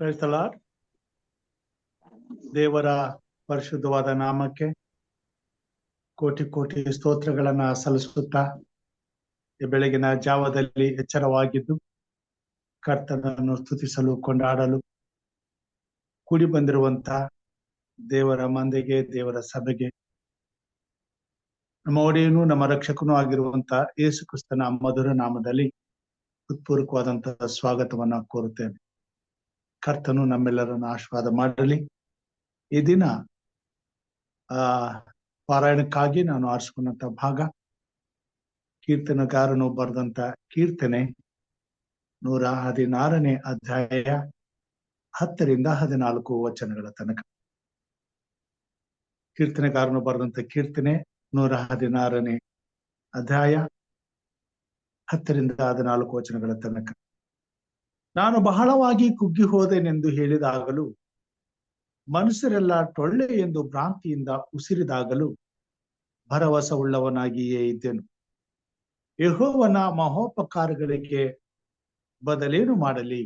Price the lord. ದೇವರ ಪರಿಶುದ್ಧವಾದ ನಾಮಕ್ಕೆ ಕೋಟಿ ಕೋಟಿ ಸ್ತೋತ್ರಗಳನ್ನ ಸಲ್ಲಿಸುತ್ತಾ ಈ ಬೆಳಗಿನ ಜಾವದಲ್ಲಿ ಎಚ್ಚರವಾಗಿದ್ದು ಕರ್ತನನ್ನು ಸ್ತುತಿಸಲು ಕೊಂಡಾಡಲು ಕೂಡಿ ಬಂದಿರುವಂತ ದೇವರ ಮಂದೆಗೆ, ದೇವರ ಸಭೆಗೆ, ನಮ್ಮ ಒಡೆಯನು ನಮ್ಮ ರಕ್ಷಕನೂ ಆಗಿರುವಂತ ಯೇಸು ಕ್ರಿಸ್ತನ ಮಧುರ ನಾಮದಲ್ಲಿ ಹೃತ್ಪೂರ್ವಕವಾದಂತಹ ಸ್ವಾಗತವನ್ನ ಕೋರುತ್ತೇನೆ. ಕರ್ತನು ನಮ್ಮೆಲ್ಲರನ್ನು ಆಶೀರ್ವಾದ ಮಾಡಲಿ. ಈ ದಿನ ಪಾರಾಯಣಕ್ಕಾಗಿ ನಾನು ಆರಿಸಿಕೊಂಡಂತ ಭಾಗ ಕೀರ್ತನಗಾರನು ಬರೆದಂತ ಕೀರ್ತನೆ 116ನೇ ಅಧ್ಯಾಯ 10ರಿಂದ 14 ವಚನಗಳ ತನಕ. ಕೀರ್ತನೆಗಾರನು ಬರೆದಂತ ಕೀರ್ತನೆ 116ನೇ ಅಧ್ಯಾಯ 10ರಿಂದ 14 ವಚನಗಳ ತನಕ. ನಾನು ಬಹಳವಾಗಿ ಕುಗ್ಗಿ ಹೋದೆನೆಂದು ಹೇಳಿದಾಗಲೂ, ಮನುಷ್ಯರೆಲ್ಲ ಟೊಳ್ಳೆ ಎಂದು ಭ್ರಾಂತಿಯಿಂದ ಉಸಿರಿದಾಗಲೂ ಭರವಸವುಳ್ಳವನಾಗಿಯೇ ಇದ್ದೆನು. ಯೆಹೋವನ ಮಹೋಪಕಾರಗಳಿಗೆ ಬದಲೇನು ಮಾಡಲಿ?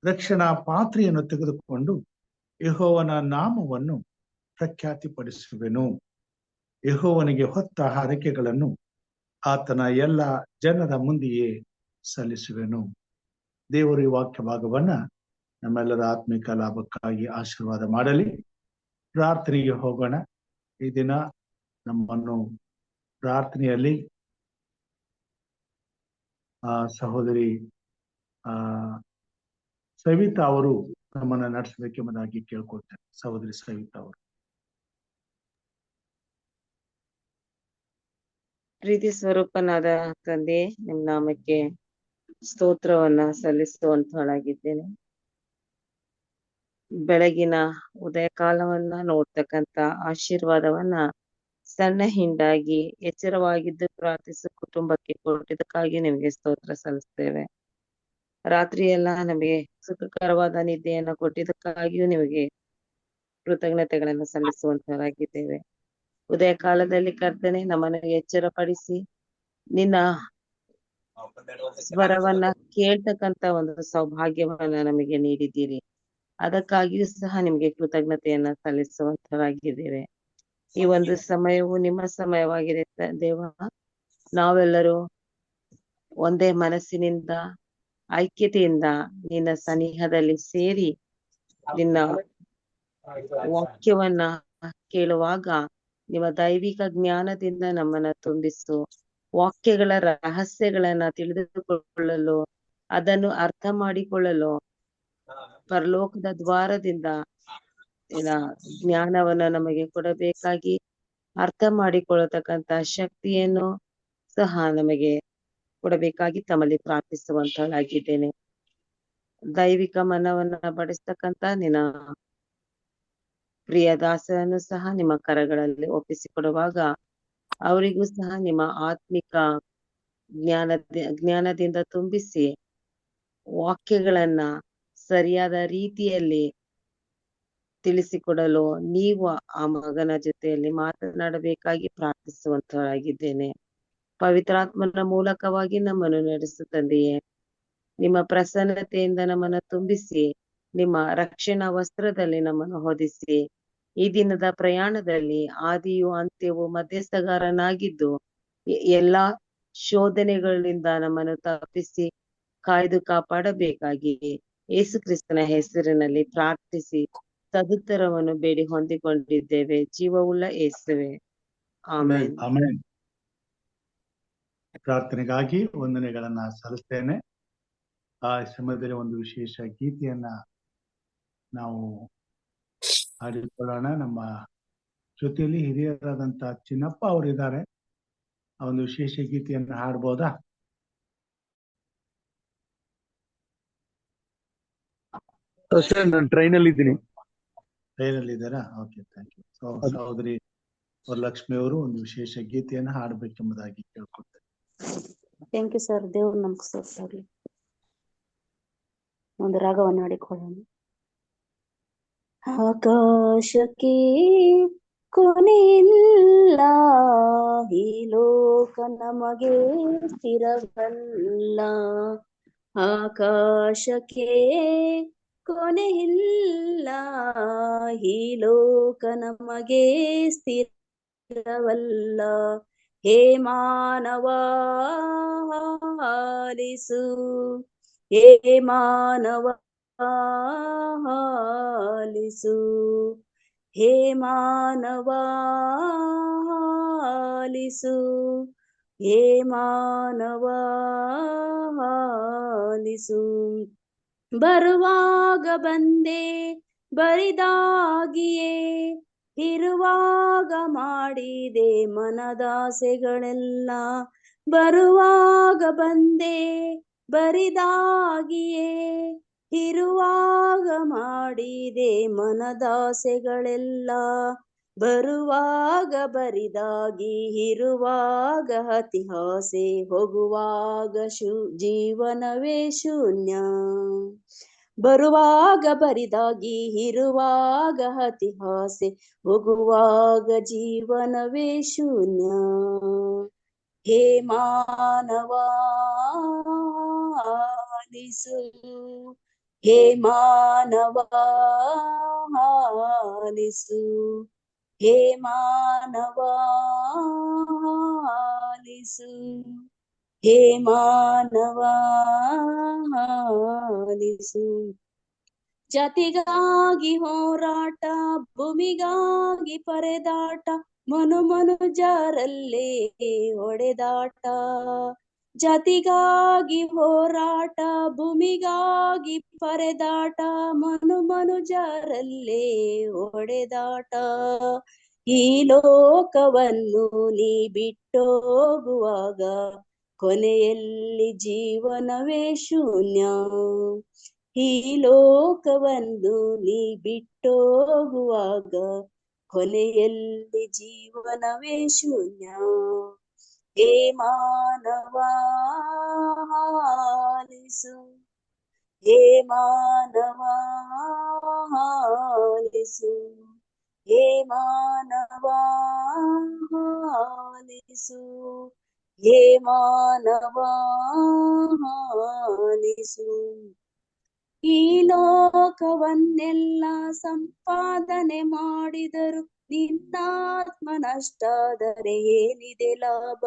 ರಕ್ಷಣಾ ಪಾತ್ರೆಯನ್ನು ತೆಗೆದುಕೊಂಡು ಯೆಹೋವನ ನಾಮವನ್ನು ಪ್ರಖ್ಯಾತಿಪಡಿಸುವೆನು. ಯೆಹೋವನಿಗೆ ಹೊತ್ತ ಹರಕೆಗಳನ್ನು ಆತನ ಎಲ್ಲ ಜನರ ಮುಂದೆಯೇ ಸಲ್ಲಿಸುವೆನು. ದೇವರು ಈ ವಾಕ್ಯ ಭಾಗವನ್ನ ನಮ್ಮೆಲ್ಲರ ಆತ್ಮಿಕ ಲಾಭಕ್ಕಾಗಿ ಆಶೀರ್ವಾದ ಮಾಡಲಿ. ಪ್ರಾರ್ಥನೆಗೆ ಹೋಗೋಣ. ಈ ದಿನ ನಮ್ಮನ್ನು ಪ್ರಾರ್ಥನೆಯಲ್ಲಿ ಸಹೋದರಿ ಸವಿತಾ ಅವರು ನಮ್ಮನ್ನ ನಡೆಸಬೇಕೆಂಬುದಾಗಿ ಕೇಳ್ಕೊಳ್ತೇನೆ. ಸಹೋದರಿ ಸವಿತಾ ಅವರು. ಪ್ರೀತಿ ಸ್ವರೂಪನಾದ ತಂದೆ, ನಿಮ್ಮ ನಾಮಕ್ಕೆ ಸ್ತೋತ್ರವನ್ನ ಸಲ್ಲಿಸುವಂತಳಾಗಿದ್ದೇನೆ. ಬೆಳಗಿನ ಉದಯ ಕಾಲವನ್ನ ನೋಡ್ತಕ್ಕಂತ ಆಶೀರ್ವಾದವನ್ನ ಸಣ್ಣ ಹಿಂಡಾಗಿ ಎಚ್ಚರವಾಗಿದ್ದು ಪ್ರಾರ್ಥಿಸಿ ಕುಟುಂಬಕ್ಕೆ ಕೊಟ್ಟಿದ್ದಕ್ಕಾಗಿ ನಿಮಗೆ ಸ್ತೋತ್ರ ಸಲ್ಲಿಸ್ತೇವೆ. ರಾತ್ರಿ ಎಲ್ಲ ನಮಗೆ ಸುಖಕರವಾದ ನಿದ್ದೆಯನ್ನ ಕೊಟ್ಟಿದ್ದಕ್ಕಾಗಿಯೂ ನಿಮಗೆ ಕೃತಜ್ಞತೆಗಳನ್ನು ಸಲ್ಲಿಸುವಂತವರಾಗಿದ್ದೇವೆ. ಉದಯ ಕಾಲದಲ್ಲಿ ಕರ್ತನೆ ನಮ್ಮನ್ನು ಎಚ್ಚರಪಡಿಸಿ ನಿನ್ನ ಸ್ವರವನ್ನ ಕೇಳ್ತಕ್ಕಂತ ಒಂದು ಸೌಭಾಗ್ಯವನ್ನ ನಮಗೆ ನೀಡಿದ್ದೀರಿ. ಅದಕ್ಕಾಗಿಯೂ ಸಹ ನಿಮ್ಗೆ ಕೃತಜ್ಞತೆಯನ್ನ ಸಲ್ಲಿಸುವಂತರಾಗಿದ್ದೇವೆ. ಈ ಒಂದು ಸಮಯವು ನಿಮ್ಮ ಸಮಯವಾಗಿದೆ ದೇವ. ನಾವೆಲ್ಲರೂ ಒಂದೇ ಮನಸ್ಸಿನಿಂದ ಐಕ್ಯತೆಯಿಂದ ನಿನ್ನ ಸನಿಹದಲ್ಲಿ ಸೇರಿ ನಿನ್ನ ವಾಕ್ಯವನ್ನ ಕೇಳುವಾಗ ನಿಮ್ಮ ದೈವಿಕ ಜ್ಞಾನದಿಂದ ನಮ್ಮನ್ನ ತುಂಬಿಸು. ವಾಕ್ಯಗಳ ರಹಸ್ಯಗಳನ್ನ ತಿಳಿದುಕೊಳ್ಳಲು, ಅದನ್ನು ಅರ್ಥ ಮಾಡಿಕೊಳ್ಳಲು ಪರಲೋಕದ ದ್ವಾರದಿಂದ ಜ್ಞಾನವನ್ನ ನಮಗೆ ಕೊಡಬೇಕಾಗಿ, ಅರ್ಥ ಮಾಡಿಕೊಳ್ಳತಕ್ಕಂತ ಶಕ್ತಿಯನ್ನು ಸಹ ನಮಗೆ ಕೊಡಬೇಕಾಗಿ ತಮ್ಮಲ್ಲಿ ಪ್ರಾರ್ಥಿಸುವಂತಳಾಗಿದ್ದೇನೆ. ದೈವಿಕ ಮನವನ್ನ ಬಡಿಸ್ತಕ್ಕಂತ ನಿನ್ನ ಪ್ರಿಯ ದಾಸರನ್ನು ಸಹ ನಿಮ್ಮ ಕರಗಳಲ್ಲಿ ಒಪ್ಪಿಸಿಕೊಡುವಾಗ ಅವರಿಗೂ ಸಹ ನಿಮ್ಮ ಆತ್ಮಿಕ ಜ್ಞಾನದಿಂದ ತುಂಬಿಸಿ ವಾಕ್ಯಗಳನ್ನ ಸರಿಯಾದ ರೀತಿಯಲ್ಲಿ ತಿಳಿಸಿಕೊಡಲು ನೀವು ಆ ಮಗನ ಜೊತೆಯಲ್ಲಿ ಮಾತನಾಡಬೇಕಾಗಿ ಪ್ರಾರ್ಥಿಸುವಂತರಾಗಿದ್ದೇನೆ. ಪವಿತ್ರಾತ್ಮನ ಮೂಲಕವಾಗಿ ನಮ್ಮನ್ನು ನಡೆಸು ತಂದೆಯೇ. ನಿಮ್ಮ ಪ್ರಸನ್ನತೆಯಿಂದ ನಮ್ಮನ್ನು ತುಂಬಿಸಿ, ನಿಮ್ಮ ರಕ್ಷಣಾ ವಸ್ತ್ರದಲ್ಲಿ ನಮ್ಮನ್ನು ಹೊದಿಸಿ, ಈ ದಿನದ ಪ್ರಯಾಣದಲ್ಲಿ ಆದಿಯು ಅಂತ್ಯವು ಮಧ್ಯಸ್ಥಗಾರನಾಗಿದ್ದು ಎಲ್ಲಾ ಶೋಧನೆಗಳಿಂದ ನಮ್ಮನ್ನು ತಪ್ಪಿಸಿ ಕಾಯ್ದು ಕಾಪಾಡಬೇಕಾಗಿ ಯೇಸು ಕ್ರಿಸ್ತನ ಹೆಸರಿನಲ್ಲಿ ಪ್ರಾರ್ಥಿಸಿ ಸದುತ್ತರವನ್ನು ಬೇಡಿ ಹೊಂದಿಕೊಂಡಿದ್ದೇವೆ. ಜೀವವುಳ್ಳ ಯೇಸುವೆ, ಆಮೆನ್. ಆಮೆನ್. ಪ್ರಾರ್ಥನೆಗಾಗಿ ವಂದನೆಗಳನ್ನ ಸಲ್ಲಿಸ್ತೇನೆ. ಆ ಸಮಯದಲ್ಲಿ ಒಂದು ವಿಶೇಷ ಗೀತೆಯನ್ನ ನಾವು ಹಾಡಿಕೊಳ್ಳೋಣ. ನಮ್ಮ ಜೊತೆಯಲ್ಲಿ ಹಿರಿಯರಾದಂತ ಚಿನ್ನಪ್ಪ ಅವರಿದ್ದಾರೆ. ಆ ಒಂದು ವಿಶೇಷ ಗೀತೆಯನ್ನ ಹಾಡ್ಬೋದಾ? ನಾನು ಟ್ರೈನ್ ಅಲ್ಲಿ ಇದ್ದೀನಿ. ಟ್ರೈನ್ ಅಲ್ಲಿ ಇದ್ದಾರಾ? Okay, thank you. ಸಹೋದರಿ ವರಲಕ್ಷ್ಮಿ ಅವರು ಒಂದು ವಿಶೇಷ ಗೀತೆಯನ್ನ ಹಾಡಬೇಕೆಂಬುದಾಗಿ ಕೇಳ್ಕೊಳ್ತೇನೆ. Thank you sir. ದೇವ್ರು ನಮ್ಗೆ ಸ್ತೋತ್ರ. ಒಂದು ರಾಗವನ್ನು ಹಾಡಿಕೊಳ್ಳೋಣ. ಆಕಾಶಕ್ಕೆ ಕೊನೆಯಿಲ್ಲ, ಈ ಲೋಕ ನಮಗೆ ಸ್ಥಿರವಲ್ಲ. ಆಕಾಶಕ್ಕೆ ಕೊನೆಯಿಲ್ಲ, ಈ ಲೋಕ ನಮಗೆ ಸ್ಥಿರವಲ್ಲ. ಹೇ ಮಾನವ ಆಲಿಸು, ಹೇ ಮಾನವ ಆಲಿಸು, ಹೇ ಮಾನವ ಆಲಿಸು, ಹೇ ಮಾನವ ಆಲಿಸು. ಬರುವಾಗ ಬಂದೆ ಬರಿದಾಗಿಯೇ, ಇರುವಾಗ ಮಾಡಿದೆ ಮನದಾಸೆಗಳೆಲ್ಲ. ಬರುವಾಗ ಬಂದೆ ಬರಿದಾಗಿಯೇ, ಇರುವಾಗ ಮಾಡಿದೆ ಮನದಾಸೆಗಳೆಲ್ಲ. ಬರುವಾಗ ಬರಿದಾಗಿ, ಇರುವಾಗ ಅತಿ ಆಸೆ, ಹೋಗುವಾಗ ಜೀವನವೇ ಶೂನ್ಯ. ಬರುವಾಗ ಬರಿದಾಗಿ, ಇರುವಾಗ ಅತಿ ಆಸೆ, ಹೋಗುವಾಗ ಜೀವನವೇ ಶೂನ್ಯ. ಹೇ ಮಾನವ ಆಲಿಸು, ಹೇ ಮಾನವ ಆಲಿಸು, ಹೇ ಮಾನವ ಆಲಿಸು, ಹೇ ಮಾನವ ಆಲಿಸು. ಜಾತಿಗಾಗಿ ಹೋರಾಟ, ಭೂಮಿಗಾಗಿ ಪರದಾಟ, ಮನುಜರಲ್ಲೇ ಹೊಡೆದಾಟ. ಜಾತಿಗಾಗಿ ಹೋರಾಟ, ಭೂಮಿಗಾಗಿ ಪರದಾಟ, ಮನುಜರಲ್ಲೇ ಹೊಡೆದಾಟ. ಈ ಲೋಕವನ್ನು ನೀ ಬಿಟ್ಟೋಗುವಾಗ, ಕೊನೆಯಲ್ಲಿ ಜೀವನವೇ ಶೂನ್ಯ. ಈ ಲೋಕವನ್ನು ನೀ ಬಿಟ್ಟೋಗುವಾಗ, ಕೊನೆಯಲ್ಲಿ ಜೀವನವೇ ಶೂನ್ಯ. ಹೇ ಮಾನವ ಆಲಿಸು, ಹೇ ಮಾನವ ಆಲಿಸು, ಹೇ ಮಾನವ ಆಲಿಸು, ಹೇ ಮಾನವ ಆಲಿಸು. ಈ ಲೋಕವನ್ನೆಲ್ಲ ಸಂಪಾದನೆ ಮಾಡಿದರು, ನಿನ್ನಾತ್ಮ ನಷ್ಟಾದರೆ ಏನಿದೆ ಲಾಭ?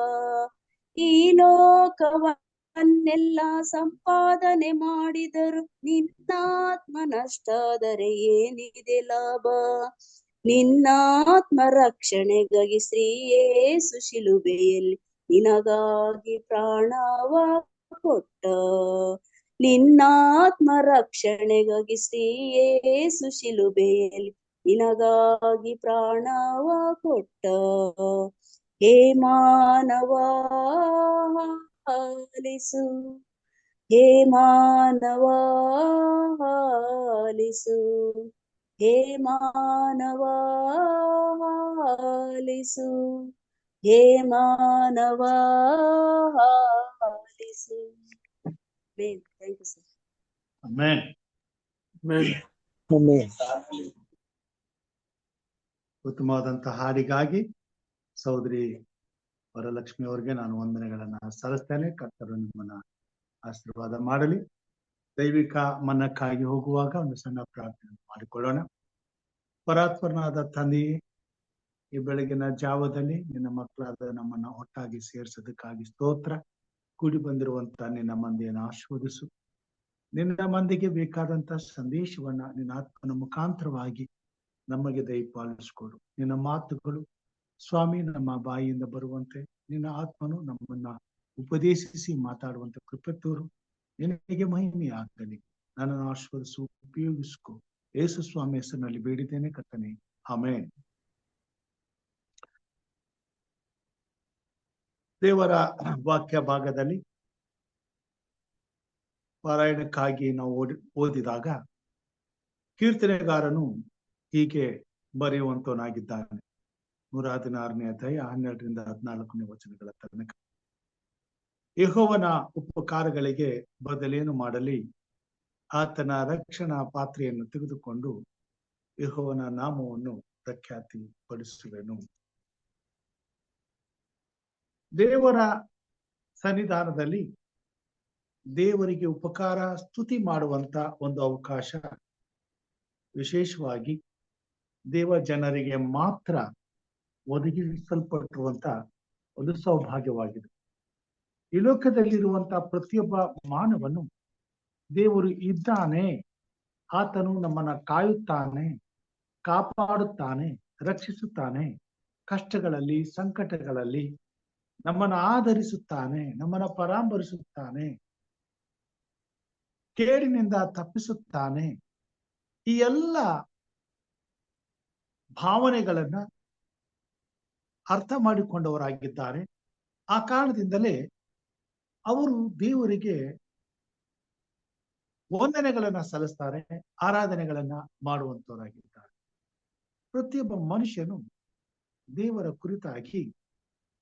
ಈ ಲೋಕವನ್ನೆಲ್ಲ ಸಂಪಾದನೆ ಮಾಡಿದರು, ನಿನ್ನಾತ್ಮ ನಷ್ಟಾದರೆ ಏನಿದೆ ಲಾಭ? ನಿನ್ನಾತ್ಮ ರಕ್ಷಣೆಗಾಗಿ ಶ್ರೀ ಯೇಸು ಶಿಲುಬೆಯಲ್ಲಿ ನಿನಗಾಗಿ ಪ್ರಾಣವ ಕೊಟ್ಟ. ನಿನ್ನಾತ್ಮ ರಕ್ಷಣೆಗಾಗಿ ಶ್ರೀ ಯೇಸು ಶಿಲುಬೆಯಲ್ಲಿ ನಿನಗಾಗಿ ಪ್ರಾಣವ ಕೊಟ್ಟ. ಹೇ ಮಾನವ ಆಲಿಸು, ಹೇ ಮಾನವ ಆಲಿಸು, ಹೇ ಮಾನವ ಆಲಿಸು, ಹೇ ಮಾನವ ಆಲಿಸು. Thank you sir. ಆಮೆನ್. ಉತ್ತಮವಾದಂತಹ ಹಾಡಿಗಾಗಿ ಸಹೋದರಿ ವರಲಕ್ಷ್ಮಿ ಅವರಿಗೆ ನಾನು ವಂದನೆಗಳನ್ನ ಸಲ್ಲಿಸ್ತೇನೆ. ಕರ್ತರು ನಿಮ್ಮನ್ನ ಆಶೀರ್ವಾದ ಮಾಡಲಿ. ದೈವಿಕ ಮನ್ನಕ್ಕಾಗಿ ಹೋಗುವಾಗ ಒಂದು ಸಣ್ಣ ಪ್ರಾರ್ಥನೆ ಮಾಡಿಕೊಳ್ಳೋಣ. ಪರಾತ್ಪರನಾದ ತಂದೆಯೇ, ಈ ಬೆಳಗಿನ ಜಾವದಲ್ಲಿ ನಿನ್ನ ಮಕ್ಕಳಾದ ನಮ್ಮನ್ನ ಒಟ್ಟಾಗಿ ಸೇರಿಸೋದಕ್ಕಾಗಿ ಸ್ತೋತ್ರ. ಕೂಡಿ ಬಂದಿರುವಂತ ನಿನ್ನ ಮಂದಿಯನ್ನು ಆಶೀರ್ವದಿಸು. ನಿನ್ನ ಮಂದಿಗೆ ಬೇಕಾದಂತ ಸಂದೇಶವನ್ನ ನಿನ್ನ ಆತ್ಮನ ಮುಖಾಂತರವಾಗಿ ನಮಗೆ ದಯಪಾಲಿಸಿಕೊಡು. ನಿನ್ನ ಮಾತುಗಳು ಸ್ವಾಮಿ ನಮ್ಮ ಬಾಯಿಯಿಂದ ಬರುವಂತೆ ನಿನ್ನ ಆತ್ಮನು ನಮ್ಮನ್ನ ಉಪದೇಶಿಸಿ ಮಾತಾಡುವಂತ ಕೃಪೆ ತೋರು. ನಿನಗೆ ಮಹಿಮೆ ಆಗಲಿ. ನನ್ನನ್ನು ಆಶೀರ್ವದಿಸು, ಉಪಯೋಗಿಸ್ಕೊ. ಯೇಸು ಸ್ವಾಮಿ ಹೆಸರಿನಲ್ಲಿ ಬೇಡಿದ್ದೇನೆ ಕರ್ತನೆ, ಆಮೆನ್. ದೇವರ ವಾಕ್ಯ ಭಾಗದಲ್ಲಿ ಪಾರಾಯಣಕ್ಕಾಗಿ ನಾವು ಓದಿದಾಗ ಕೀರ್ತನೆಗಾರನು ಹೀಗೆ ಬರೆಯುವಂತವನಾಗಿದ್ದಾನೆ. 116ನೇ ಅಧ್ಯಾಯ 12ರಿಂದ 14ನೇ ವಚನಗಳ ತನಕ. ಯೆಹೋವನ ಉಪಕಾರಗಳಿಗೆ ಬದಲೇನು ಮಾಡಲಿ? ಆತನ ರಕ್ಷಣಾ ಪಾತ್ರೆಯನ್ನು ತೆಗೆದುಕೊಂಡು ಯೆಹೋವನ ನಾಮವನ್ನು ಪ್ರಖ್ಯಾತಿ ಪಡಿಸುವೆನು. ದೇವರ ಸನ್ನಿಧಾನದಲ್ಲಿ ದೇವರಿಗೆ ಉಪಕಾರ ಸ್ತುತಿ ಮಾಡುವಂತ ಒಂದು ಅವಕಾಶ ವಿಶೇಷವಾಗಿ ದೇವ ಜನರಿಗೆ ಮಾತ್ರ ಒದಗಿಸಲ್ಪಟ್ಟಿರುವಂತ ಒಂದು ಸೌಭಾಗ್ಯವಾಗಿದೆ. ಈ ಲೋಕದಲ್ಲಿರುವಂತಹ ಪ್ರತಿಯೊಬ್ಬ ಮಾನವನು ದೇವರು ಇದ್ದಾನೆ, ಆತನು ನಮ್ಮನ್ನ ಕಾಯುತ್ತಾನೆ, ಕಾಪಾಡುತ್ತಾನೆ, ರಕ್ಷಿಸುತ್ತಾನೆ, ಕಷ್ಟಗಳಲ್ಲಿ ಸಂಕಟಗಳಲ್ಲಿ ನಮ್ಮನ್ನ ಆಧರಿಸುತ್ತಾನೆ, ನಮ್ಮನ್ನ ಪರಾಮರಿಸುತ್ತಾನೆ, ಕೇಡಿನಿಂದ ತಪ್ಪಿಸುತ್ತಾನೆ. ಈ ಎಲ್ಲ ಭಾವನೆಗಳನ್ನ ಅರ್ಥ ಮಾಡಿಕೊಂಡವರಾಗಿದ್ದಾರೆ. ಆ ಕಾರಣದಿಂದಲೇ ಅವರು ದೇವರಿಗೆ ವಂದನೆಗಳನ್ನ ಸಲ್ಲಿಸ್ತಾರೆ, ಆರಾಧನೆಗಳನ್ನ ಮಾಡುವಂತವರಾಗಿದ್ದಾರೆ. ಪ್ರತಿಯೊಬ್ಬ ಮನುಷ್ಯನು ದೇವರ ಕುರಿತಾಗಿ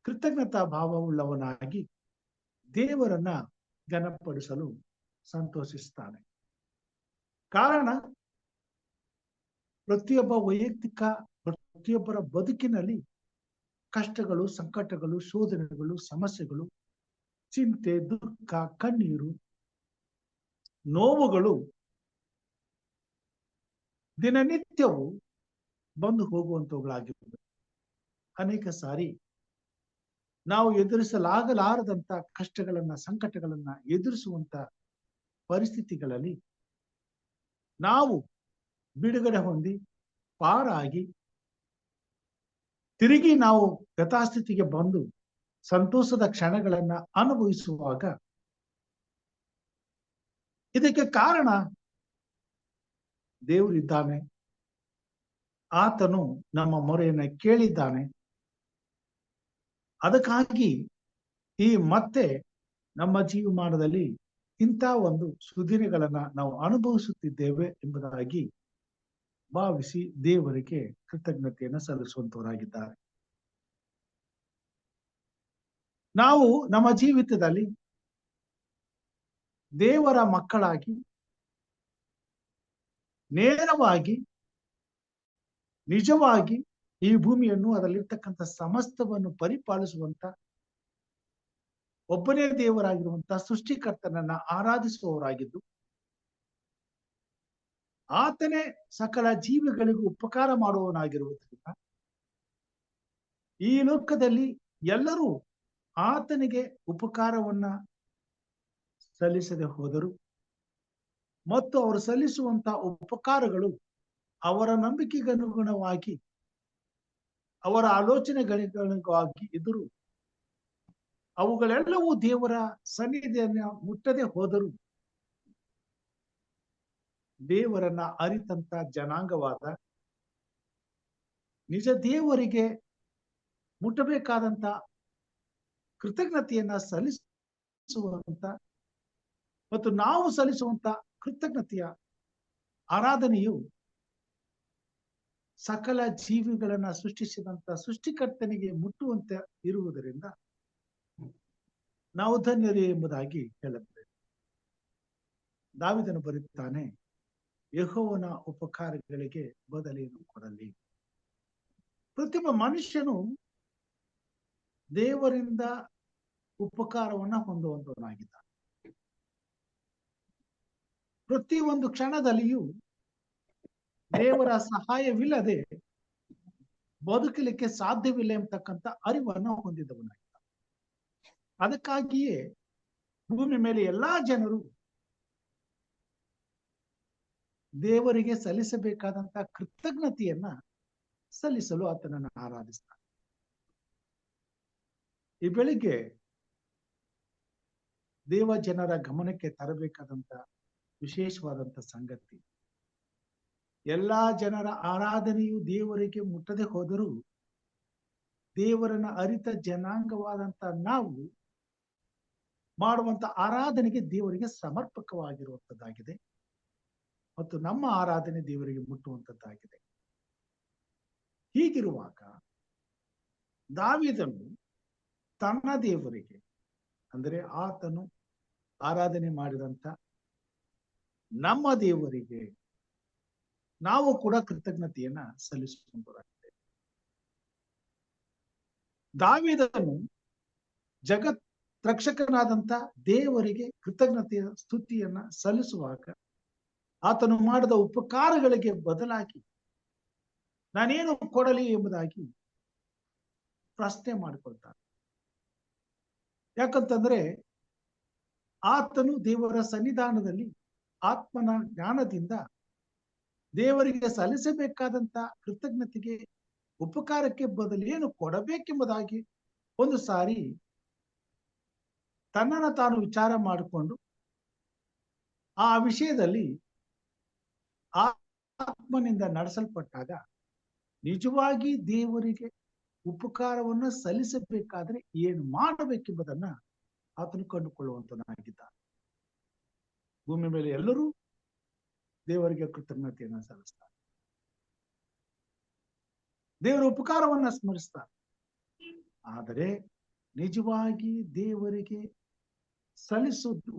ಕೃತಜ್ಞತಾ ಭಾವವುಳ್ಳವನಾಗಿ ದೇವರನ್ನ ಘನಪಡಿಸಲು ಸಂತೋಷಿಸ್ತಾನೆ. ಕಾರಣ ಪ್ರತಿಯೊಬ್ಬ ವೈಯಕ್ತಿಕ ಪ್ರತಿಯೊಬ್ಬರ ಬದುಕಿನಲ್ಲಿ ಕಷ್ಟಗಳು, ಸಂಕಟಗಳು, ಶೋಧನೆಗಳು, ಸಮಸ್ಯೆಗಳು, ಚಿಂತೆ, ದುಃಖ, ಕಣ್ಣೀರು, ನೋವುಗಳು ದಿನನಿತ್ಯವೂ ಬಂದು ಹೋಗುವಂತವುಗಳಾಗಿರುತ್ತದೆ. ಅನೇಕ ಸಾರಿ ನಾವು ಎದುರಿಸಲಾಗಲಾರದಂತ ಕಷ್ಟಗಳನ್ನ, ಸಂಕಟಗಳನ್ನ ಎದುರಿಸುವಂತ ಪರಿಸ್ಥಿತಿಗಳಲ್ಲಿ ನಾವು ಬಿಡುಗಡೆ ಹೊಂದಿ ಪಾರಾಗಿ ತಿರುಗಿ ನಾವು ಯಥಾಸ್ಥಿತಿಗೆ ಬಂದು ಸಂತೋಷದ ಕ್ಷಣಗಳನ್ನ ಅನುಭವಿಸುವಾಗ ಇದಕ್ಕೆ ಕಾರಣ ದೇವರಿದ್ದಾನೆ, ಆತನು ನಮ್ಮ ಮೊರೆಯನ್ನ ಕೇಳಿದ್ದಾನೆ. ಅದಕ್ಕಾಗಿ ಈ ಮತ್ತೆ ನಮ್ಮ ಜೀವಮಾನದಲ್ಲಿ ಇಂಥ ಒಂದು ಸುದಿನಗಳನ್ನ ನಾವು ಅನುಭವಿಸುತ್ತಿದ್ದೇವೆ ಎಂಬುದಾಗಿ ಭಾವಿಸಿ ದೇವರಿಗೆ ಕೃತಜ್ಞತೆಯನ್ನು ಸಲ್ಲಿಸುವಂತವರಾಗಿದ್ದಾರೆ. ನಾವು ನಮ್ಮ ಜೀವಿತದಲ್ಲಿ ದೇವರ ಮಕ್ಕಳಾಗಿ ನೇರವಾಗಿ ನಿಜವಾಗಿ ಈ ಭೂಮಿಯನ್ನು ಅದರಲ್ಲಿರ್ತಕ್ಕಂಥ ಸಮಸ್ತವನ್ನು ಪರಿಪಾಲಿಸುವಂತ ಒಬ್ಬನೇ ದೇವರಾಗಿರುವಂತಹ ಸೃಷ್ಟಿಕರ್ತನನ್ನ ಆರಾಧಿಸುವವರಾಗಿದ್ದು, ಆತನೇ ಸಕಲ ಜೀವಿಗಳಿಗೂ ಉಪಕಾರ ಮಾಡುವವನಾಗಿರುವುದರಿಂದ ಈ ಲೋಕದಲ್ಲಿ ಎಲ್ಲರೂ ಆತನಿಗೆ ಉಪಕಾರವನ್ನ ಸಲ್ಲಿಸದೆ ಹೋದರು ಮತ್ತು ಅವರು ಸಲ್ಲಿಸುವಂತ ಉಪಕಾರಗಳು ಅವರ ನಂಬಿಕೆಗನುಗುಣವಾಗಿ, ಅವರ ಆಲೋಚನೆಗಳಿಗಾಗಿ ಇದ್ದರು. ಅವುಗಳೆಲ್ಲವೂ ದೇವರ ಸನ್ನಿಧಿಯನ್ನ ಮುಟ್ಟದೆ ಹೋದರು. ದೇವರನ್ನ ಅರಿತಂತ ಜನಾಂಗವಾದ ನಿಜ ದೇವರಿಗೆ ಮುಟ್ಟಬೇಕಾದಂತ ಕೃತಜ್ಞತೆಯನ್ನ ಸಲ್ಲಿಸುವಂತ ಮತ್ತು ನಾವು ಸಲ್ಲಿಸುವಂತ ಕೃತಜ್ಞತೆಯ ಆರಾಧನೆಯು ಸಕಲ ಜೀವಿಗಳನ್ನ ಸೃಷ್ಟಿಸಿದಂತ ಸೃಷ್ಟಿಕರ್ತನಿಗೆ ಮುಟ್ಟುವಂತೆ ಇರುವುದರಿಂದ ನಾವು ಧನ್ಯರು ಎಂಬುದಾಗಿ ಹೇಳುತ್ತೇವೆ. ದಾವಿದನು ಬರುತ್ತಾನೆ, ಯೆಹೋವನ ಉಪಕಾರಗಳಿಗೆ ಬದಲೇನು ಕೊಡಲಿ? ಪ್ರತಿಯೊಬ್ಬ ಮನುಷ್ಯನು ದೇವರಿಂದ ಉಪಕಾರವನ್ನ ಹೊಂದುವಂತವನಾಗಿದ್ದಾನೆ. ಪ್ರತಿಯೊಂದು ಕ್ಷಣದಲ್ಲಿಯೂ ದೇವರ ಸಹಾಯವಿಲ್ಲದೆ ಬದುಕಲಿಕ್ಕೆ ಸಾಧ್ಯವಿಲ್ಲ ಎಂಬತಕ್ಕಂಥ ಅರಿವನ್ನು ಹೊಂದಿದವನಾಗಿದ್ದಾನೆ. ಅದಕ್ಕಾಗಿಯೇ ಭೂಮಿ ಮೇಲೆ ಎಲ್ಲಾ ಜನರು ದೇವರಿಗೆ ಸಲ್ಲಿಸಬೇಕಾದಂತ ಕೃತಜ್ಞತೆಯನ್ನ ಸಲ್ಲಿಸಲು ಆತನನ್ನು ಆರಾಧಿಸ್ತಾನೆ. ಈ ಬೆಳಿಗ್ಗೆ ದೇವ ಜನರ ಗಮನಕ್ಕೆ ತರಬೇಕಾದಂತ ವಿಶೇಷವಾದಂತ ಸಂಗತಿ. ಎಲ್ಲಾ ಜನರ ಆರಾಧನೆಯು ದೇವರಿಗೆ ಮುಟ್ಟದೆ ಹೋದರೂ ದೇವರನ್ನ ಅರಿತ ಜನಾಂಗವಾದಂತ ನಾವು ಮಾಡುವಂತ ಆರಾಧನೆಗೆ ದೇವರಿಗೆ ಸಮರ್ಪಕವಾಗಿರುವಂತದ್ದಾಗಿದೆ ಮತ್ತು ನಮ್ಮ ಆರಾಧನೆ ದೇವರಿಗೆ ಮುಟ್ಟುವಂತದ್ದಾಗಿದೆ. ಹೀಗಿರುವಾಗ ದಾವೀದನು ತನ್ನ ದೇವರಿಗೆ, ಅಂದರೆ ಆತನು ಆರಾಧನೆ ಮಾಡಿದಂತ ನಮ್ಮ ದೇವರಿಗೆ ನಾವು ಕೂಡ ಕೃತಜ್ಞತೆಯನ್ನ ಸಲ್ಲಿಸುವಂತರಾಗಿದೆ. ದಾವೀದನು ಜಗತ್ ರಕ್ಷಕನಾದಂತ ದೇವರಿಗೆ ಕೃತಜ್ಞತೆಯ ಸ್ತುತಿಯನ್ನ ಸಲ್ಲಿಸುವಾಗ ಆತನು ಮಾಡಿದ ಉಪಕಾರಗಳಿಗೆ ಬದಲಾಗಿ ನಾನೇನು ಕೊಡಲಿ ಎಂಬುದಾಗಿ ಪ್ರಶ್ನೆ ಮಾಡಿಕೊಳ್ತಾನೆ. ಯಾಕಂತಂದ್ರೆ ಆತನು ದೇವರ ಸನ್ನಿಧಾನದಲ್ಲಿ ಆತ್ಮನ ಜ್ಞಾನದಿಂದ ದೇವರಿಗೆ ಸಲ್ಲಿಸಬೇಕಾದಂತ ಕೃತಜ್ಞತೆಗೆ ಉಪಕಾರಕ್ಕೆ ಬದಲು ಏನು ಕೊಡಬೇಕೆಂಬುದಾಗಿ ಒಂದು ಸಾರಿ ತನ್ನನ್ನು ತಾನು ವಿಚಾರ ಮಾಡಿಕೊಂಡು ಆ ವಿಷಯದಲ್ಲಿ ಆತ್ಮನಿಂದ ನಡೆಸಲ್ಪಟ್ಟಾಗ ನಿಜವಾಗಿ ದೇವರಿಗೆ ಉಪಕಾರವನ್ನು ಸಲ್ಲಿಸಬೇಕಾದ್ರೆ ಏನು ಮಾಡಬೇಕೆಂಬುದನ್ನ ಆತನು ಕಂಡುಕೊಳ್ಳುವಂತನಾಗಿದ್ದ. ಭೂಮಿ ಮೇಲೆ ಎಲ್ಲರೂ ದೇವರಿಗೆ ಕೃತಜ್ಞತೆಯನ್ನ ಸಲ್ಲಿಸ್ತಾರೆ, ದೇವರ ಉಪಕಾರವನ್ನ ಸ್ಮರಿಸ್ತಾರೆ. ಆದರೆ ನಿಜವಾಗಿ ದೇವರಿಗೆ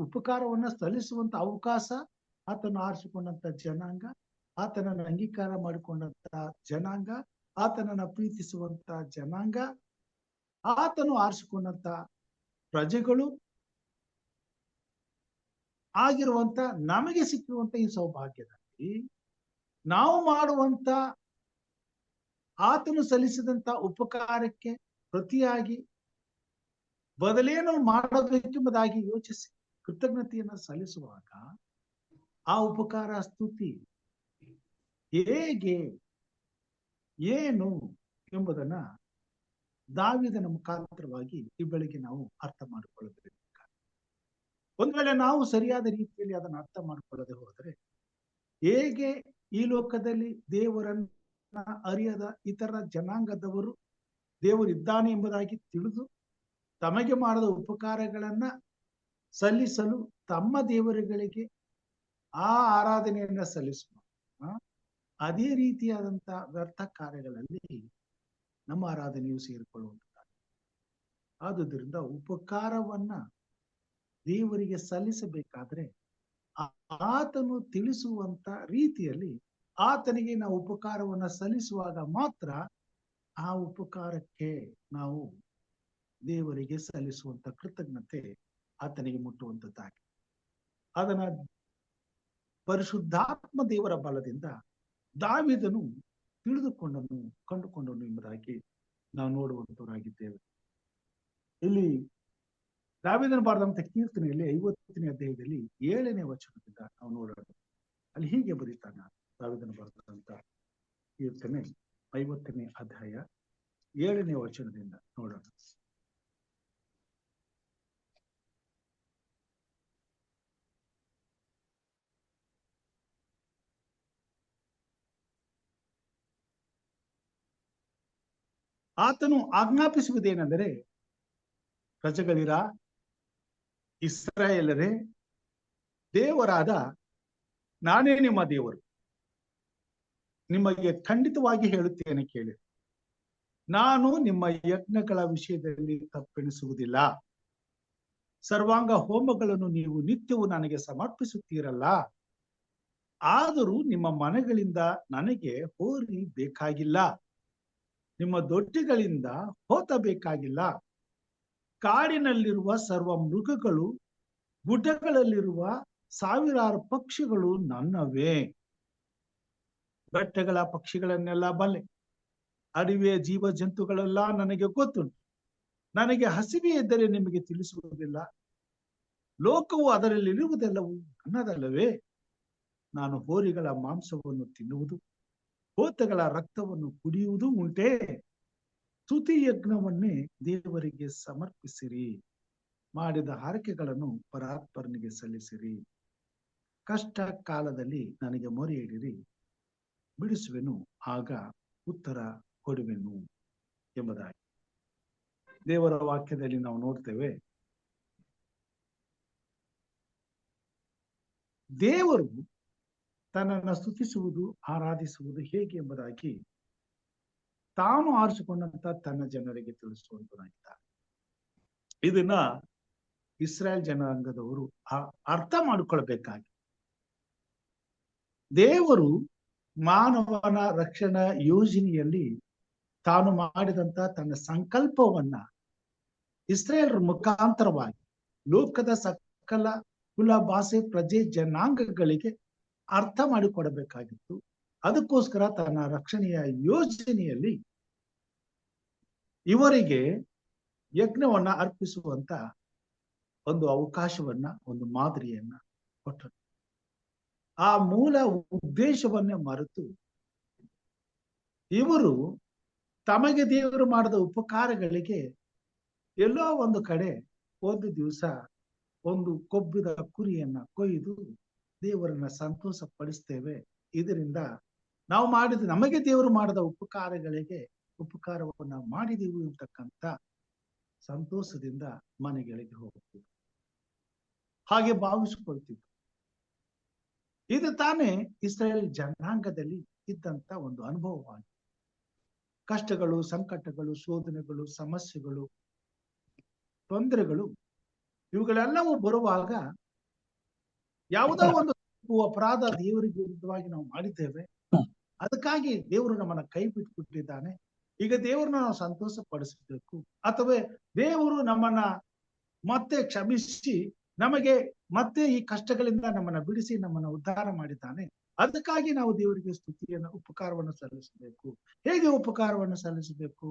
ಉಪಕಾರವನ್ನ ಸಲ್ಲಿಸುವಂತ ಅವಕಾಶ ಆತನು ಆರಿಸಿಕೊಂಡಂತ ಜನಾಂಗ, ಆತನನ್ನು ಅಂಗೀಕಾರ ಮಾಡಿಕೊಂಡಂತ ಜನಾಂಗ, ಆತನನ್ನ ಪ್ರೀತಿಸುವಂತ ಜನಾಂಗ, ಆತನು ಆರಿಸಿಕೊಂಡಂತ ಪ್ರಜೆಗಳು ಆಗಿರುವಂತ ನಮಗೆ ಸಿಕ್ಕಿರುವಂತ ಈ ಸೌಭಾಗ್ಯದಲ್ಲಿ ನಾವು ಮಾಡುವಂತ ಆತನು ಸಲ್ಲಿಸಿದಂತ ಉಪಕಾರಕ್ಕೆ ಪ್ರತಿಯಾಗಿ ಬದಲೇನು ಮಾಡಬೇಕೆಂಬುದಾಗಿ ಯೋಚಿಸಿ ಕೃತಜ್ಞತೆಯನ್ನ ಸಲ್ಲಿಸುವಾಗ ಆ ಉಪಕಾರ ಸ್ತುತಿ ಹೇಗೆ ಏನು ಎಂಬುದನ್ನ ದಾವೀದನ ಮುಖಾಂತರವಾಗಿ ಈ ಬೆಳಿಗ್ಗೆ ನಾವು ಅರ್ಥ ಮಾಡಿಕೊಳ್ಳಬೇಕು. ಒಂದ್ ವೇಳೆ ನಾವು ಸರಿಯಾದ ರೀತಿಯಲ್ಲಿ ಅದನ್ನು ಅರ್ಥ ಮಾಡಿಕೊಳ್ಳದೆ ಹೋದರೆ ಹೇಗೆ ಈ ಲೋಕದಲ್ಲಿ ದೇವರನ್ನ ಅರಿಯದ ಇತರ ಜನಾಂಗದವರು ದೇವರಿದ್ದಾನೆ ಎಂಬುದಾಗಿ ತಿಳಿದು ತಮಗೆ ಮಾಡಿದ ಉಪಕಾರಗಳನ್ನ ಸಲ್ಲಿಸಲು ತಮ್ಮ ದೇವರುಗಳಿಗೆ ಆ ಆರಾಧನೆಯನ್ನ ಸಲ್ಲಿಸುವ ಅದೇ ರೀತಿಯಾದಂತ ವ್ಯರ್ಥ ಕಾರ್ಯಗಳಲ್ಲಿ ನಮ್ಮ ಆರಾಧನೆಯು ಸೇರಿಕೊಳ್ಳುವಂಥದ್ದು. ಆದುದರಿಂದ ಉಪಕಾರವನ್ನ ದೇವರಿಗೆ ಸಲ್ಲಿಸಬೇಕಾದ್ರೆ ಆತನು ತಿಳಿಸುವಂತ ರೀತಿಯಲ್ಲಿ ಆತನಿಗೆ ನಾವು ಉಪಕಾರವನ್ನ ಸಲ್ಲಿಸುವಾಗ ಮಾತ್ರ ಆ ಉಪಕಾರಕ್ಕೆ ನಾವು ದೇವರಿಗೆ ಸಲ್ಲಿಸುವಂತ ಕೃತಜ್ಞತೆ ಆತನಿಗೆ ಮುಟ್ಟುವಂತದ್ದಾಗಿ ಅದನ್ನ ಪರಿಶುದ್ಧಾತ್ಮ ದೇವರ ಬಲದಿಂದ ದಾವೀದನು ತಿಳಿದುಕೊಂಡನು, ಕಂಡುಕೊಂಡನು ಎಂಬುದಾಗಿ ನಾವು ನೋಡುವಂತವರಾಗಿದ್ದೇವೆ. ಇಲ್ಲಿ ದಾವೀದನು ಬರೆದಂತ ಕೀರ್ತನೆಯಲ್ಲಿ 50ನೇ ಅಧ್ಯಾಯದಲ್ಲಿ 7ನೇ ವಚನದಿಂದ ನಾವು ನೋಡೋಣ. ಅಲ್ಲಿ ಹೀಗೆ ಬರೀತಾನ ದಾವೀದನು ಬರೆದಂತ ಕೀರ್ತನೆ 50ನೇ ಅಧ್ಯಾಯ 7ನೇ ವಚನದಿಂದ ನೋಡೋಣ. ಆತನು ಆಜ್ಞಾಪಿಸುವುದೇನೆಂದರೆ, ಪ್ರಜೆಗಳಿರ, ಇಸ್ರಾಯೇಲರೇ, ದೇವರಾದ ನಾನೇ ನಿಮ್ಮ ದೇವರು. ನಿಮಗೆ ಖಂಡಿತವಾಗಿ ಹೇಳುತ್ತೇನೆ ಕೇಳಿ, ನಾನು ನಿಮ್ಮ ಯಜ್ಞಗಳ ವಿಷಯದಲ್ಲಿ ತಪ್ಪೆಣಿಸುವುದಿಲ್ಲ. ಸರ್ವಾಂಗ ಹೋಮಗಳನ್ನು ನೀವು ನಿತ್ಯವೂ ನನಗೆ ಸಮರ್ಪಿಸುತ್ತೀರಲ್ಲ, ಆದರೂ ನಿಮ್ಮ ಮನೆಗಳಿಂದ ನನಗೆ ಹೋರಿ ಬೇಕಾಗಿಲ್ಲ, ನಿಮ್ಮ ದೊಡ್ಡಿಗಳಿಂದ ಹೋತಬೇಕಾಗಿಲ್ಲ. ಕಾಡಿನಲ್ಲಿರುವ ಸರ್ವ ಮೃಗಗಳು, ಗುಡ್ಡಗಳಲ್ಲಿರುವ ಸಾವಿರಾರು ಪಕ್ಷಿಗಳು ನನ್ನವೇ. ಬೆಟ್ಟಗಳ ಪಕ್ಷಿಗಳನ್ನೆಲ್ಲ ಬಲ್ಲೆ, ಅಡವಿಯ ಜೀವ ಜಂತುಗಳೆಲ್ಲ ನನಗೆ ಗೊತ್ತುಂಟು. ನನಗೆ ಹಸಿವೆ ಇದ್ದರೆ ನಿಮಗೆ ತಿಳಿಸುವುದಿಲ್ಲ, ಲೋಕವು ಅದರಲ್ಲಿರುವುದೆಲ್ಲವೂ ನನ್ನದಲ್ಲವೇ. ನಾನು ಹೋರಿಗಳ ಮಾಂಸವನ್ನು ತಿನ್ನುವುದು, ಹೋತಗಳ ರಕ್ತವನ್ನು ಕುಡಿಯುವುದು ಉಂಟೆ. ಸ್ತುತಿ ಯಜ್ಞವನ್ನೇ ದೇವರಿಗೆ ಸಮರ್ಪಿಸಿರಿ ಮಾಡಿದ ಹರಕೆಗಳನ್ನು ಪರಾತ್ಪರನಿಗೆ ಸಲ್ಲಿಸಿರಿ. ಕಷ್ಟ ಕಾಲದಲ್ಲಿ ನನಗೆ ಮೊರೆ ಇಡಿರಿ, ಬಿಡಿಸುವೆನು, ಆಗ ಉತ್ತರ ಕೊಡುವೆನು ಎಂಬುದಾಗಿ ದೇವರ ವಾಕ್ಯದಲ್ಲಿ ನಾವು ನೋಡ್ತೇವೆ. ದೇವರು ತನ್ನನ್ನು ಸ್ತುತಿಸುವುದು, ಆರಾಧಿಸುವುದು ಹೇಗೆ ಎಂಬುದಾಗಿ ತಾನು ಆರಿಸಿಕೊಂಡಂತ ತನ್ನ ಜನರಿಗೆ ತಿಳಿಸುವಂತನಾಗಿದ್ದಾರೆ. ಇದನ್ನ ಇಸ್ರಾಯೇಲ್ ಜನಾಂಗದವರು ಅರ್ಥ ಮಾಡಿಕೊಳ್ಬೇಕಾಗಿ, ದೇವರು ಮಾನವನ ರಕ್ಷಣಾ ಯೋಜನೆಯಲ್ಲಿ ತಾನು ಮಾಡಿದಂತ ತನ್ನ ಸಂಕಲ್ಪವನ್ನ ಇಸ್ರಾಯೇಲರ ಮುಖಾಂತರವಾಗಿ ಲೋಕದ ಸಕಲ ಕುಲ, ಭಾಷೆ, ಪ್ರಜೆ, ಜನಾಂಗಗಳಿಗೆ ಅರ್ಥ ಮಾಡಿಕೊಡಬೇಕಾಗಿತ್ತು. ಅದಕ್ಕೋಸ್ಕರ ತನ್ನ ರಕ್ಷಣೆಯ ಯೋಜನೆಯಲ್ಲಿ ಇವರಿಗೆ ಯಜ್ಞವನ್ನ ಅರ್ಪಿಸುವಂತ ಒಂದು ಅವಕಾಶವನ್ನ, ಒಂದು ಮಾದರಿಯನ್ನ ಕೊಟ್ಟರು. ಆ ಮೂಲ ಉದ್ದೇಶವನ್ನೇ ಮರೆತು ಇವರು ತಮಗೆ ದೇವರು ಮಾಡಿದ ಉಪಕಾರಗಳಿಗೆ ಎಲ್ಲೋ ಒಂದು ಕಡೆ ಒಂದು ದಿವಸ ಒಂದು ಕೊಬ್ಬಿದ ಕುರಿಯನ್ನ ಕೊಯ್ದು ದೇವರನ್ನ ಸಂತೋಷ ಪಡಿಸ್ತೇವೆ, ಇದರಿಂದ ನಾವು ನಮಗೆ ದೇವರು ಮಾಡಿದ ಉಪಕಾರಗಳಿಗೆ ಉಪಕಾರವನ್ನ ಮಾಡಿದೆವು ಅಂತಕ್ಕಂಥ ಸಂತೋಷದಿಂದ ಮನೆಗಳಿಗೆ ಹೋಗ್ತೀವಿ, ಹಾಗೆ ಭಾವಿಸಿಕೊಳ್ತೀವಿ. ಇದು ತಾನೇ ಇಸ್ರಾಯೇಲ್ ಜನಾಂಗದಲ್ಲಿ ಇದ್ದಂತ ಒಂದು ಅನುಭವವಾಗಿದೆ. ಕಷ್ಟಗಳು, ಸಂಕಟಗಳು, ಶೋಧನೆಗಳು, ಸಮಸ್ಯೆಗಳು, ತೊಂದರೆಗಳು ಇವುಗಳೆಲ್ಲವೂ ಬರುವಾಗ ಯಾವುದೋ ಒಂದು ಅಪರಾಧ ದೇವರಿಗೆ ವಿರುದ್ಧವಾಗಿ ನಾವು ಮಾಡಿದ್ದೇವೆ, ಅದಕ್ಕಾಗಿ ದೇವರು ನಮ್ಮನ್ನ ಕೈ ಬಿಟ್ಬಿಟ್ಟಿದ್ದಾನೆ, ಈಗ ದೇವರನ್ನ ನಾವು ಸಂತೋಷ ಪಡಿಸಬೇಕು, ಅಥವಾ ದೇವರು ನಮ್ಮನ್ನ ಮತ್ತೆ ಕ್ಷಮಿಸಿ ನಮಗೆ ಮತ್ತೆ ಈ ಕಷ್ಟಗಳಿಂದ ನಮ್ಮನ್ನ ಬಿಡಿಸಿ ನಮ್ಮನ್ನ ಉದ್ಧಾರ ಮಾಡಿದ್ದಾನೆ, ಅದಕ್ಕಾಗಿ ನಾವು ದೇವರಿಗೆ ಸ್ತುತಿಯನ್ನು, ಉಪಕಾರವನ್ನು ಸಲ್ಲಿಸಬೇಕು. ಹೇಗೆ ಉಪಕಾರವನ್ನು ಸಲ್ಲಿಸಬೇಕು?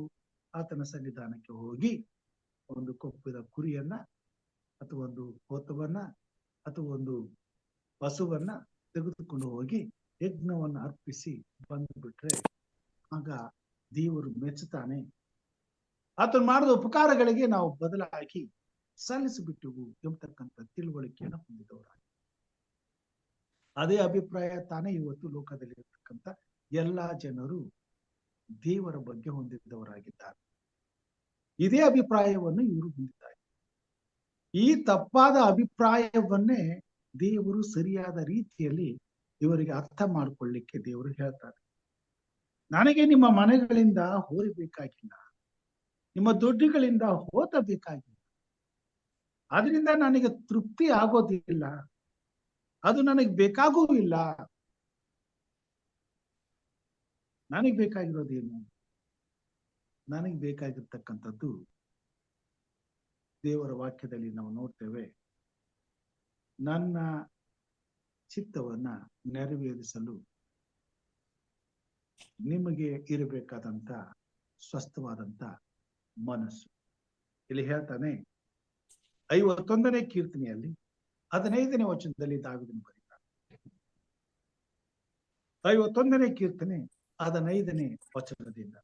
ಆತನ ಸನ್ನಿಧಾನಕ್ಕೆ ಹೋಗಿ ಒಂದು ಕೊಬ್ಬಿದ ಕುರಿಯನ್ನ ಅಥವಾ ಒಂದು ಹೋತವನ್ನ ಅಥವಾ ಒಂದು ಪಶುವನ್ನ ತೆಗೆದುಕೊಂಡು ಹೋಗಿ ಯಜ್ಞವನ್ನು ಅರ್ಪಿಸಿ ಬಂದ್ಬಿಟ್ರೆ ಆಗ ದೇವರು ಮೆಚ್ಚುತ್ತಾನೆ. ಆತನ ಮಾಡಿದ ಉಪಕಾರಗಳಿಗೆ ನಾವು ಬದಲಾಗಿ ಸಲ್ಲಿಸಿಬಿಟ್ಟೆವು ಎಂಬತಕ್ಕಂಥ ತಿಳುವಳಿಕೆಯನ್ನು ಹೊಂದಿದವರಾಗಿ, ಅದೇ ಅಭಿಪ್ರಾಯ ತಾನೇ ಇವತ್ತು ಲೋಕದಲ್ಲಿ ಇರ್ತಕ್ಕಂಥ ಎಲ್ಲಾ ಜನರು ದೇವರ ಬಗ್ಗೆ ಹೊಂದಿದ್ದವರಾಗಿದ್ದಾರೆ. ಇದೇ ಅಭಿಪ್ರಾಯವನ್ನು ಇವರು ಹೊಂದಿದ್ದಾರೆ. ಈ ತಪ್ಪಾದ ಅಭಿಪ್ರಾಯವನ್ನೇ ದೇವರು ಸರಿಯಾದ ರೀತಿಯಲ್ಲಿ ಇವರಿಗೆ ಅರ್ಥ ಮಾಡಿಕೊಳ್ಳಿಕ್ಕೆ ದೇವರು ಹೇಳ್ತಾರೆ. ನನಗೆ ನಿಮ್ಮ ಮನೆಗಳಿಂದ ಹೋರಬೇಕಾಗಿಲ್ಲ, ನಿಮ್ಮ ದುಡ್ಡುಗಳಿಂದ ಹೋತಬೇಕಾಗಿಲ್ಲ, ಅದರಿಂದ ನನಗೆ ತೃಪ್ತಿ ಆಗೋದಿಲ್ಲ, ಅದು ನನಗೆ ಬೇಕಾಗೂ ಇಲ್ಲ. ನನಗೆ ಬೇಕಾಗಿರೋದೇನು? ನನಗೆ ಬೇಕಾಗಿರ್ತಕ್ಕಂಥದ್ದು ದೇವರ ವಾಕ್ಯದಲ್ಲಿ ನಾವು ನೋಡ್ತೇವೆ, ನನ್ನ ಚಿತ್ತವನ್ನ ನೆರವೇರಿಸಲು ನಿಮಗೆ ಇರಬೇಕಾದಂತ ಸ್ವಸ್ಥವಾದಂತ ಮನಸ್ಸು. ಇಲ್ಲಿ ಹೇಳ್ತಾನೆ 51ನೇ ಕೀರ್ತನೆಯಲ್ಲಿ 15ನೇ ವಚನದಲ್ಲಿ ದಾವೀದನು ಬರೀತಾನೆ. 51ನೇ ಕೀರ್ತನೆ 15ನೇ ವಚನದಿಂದ,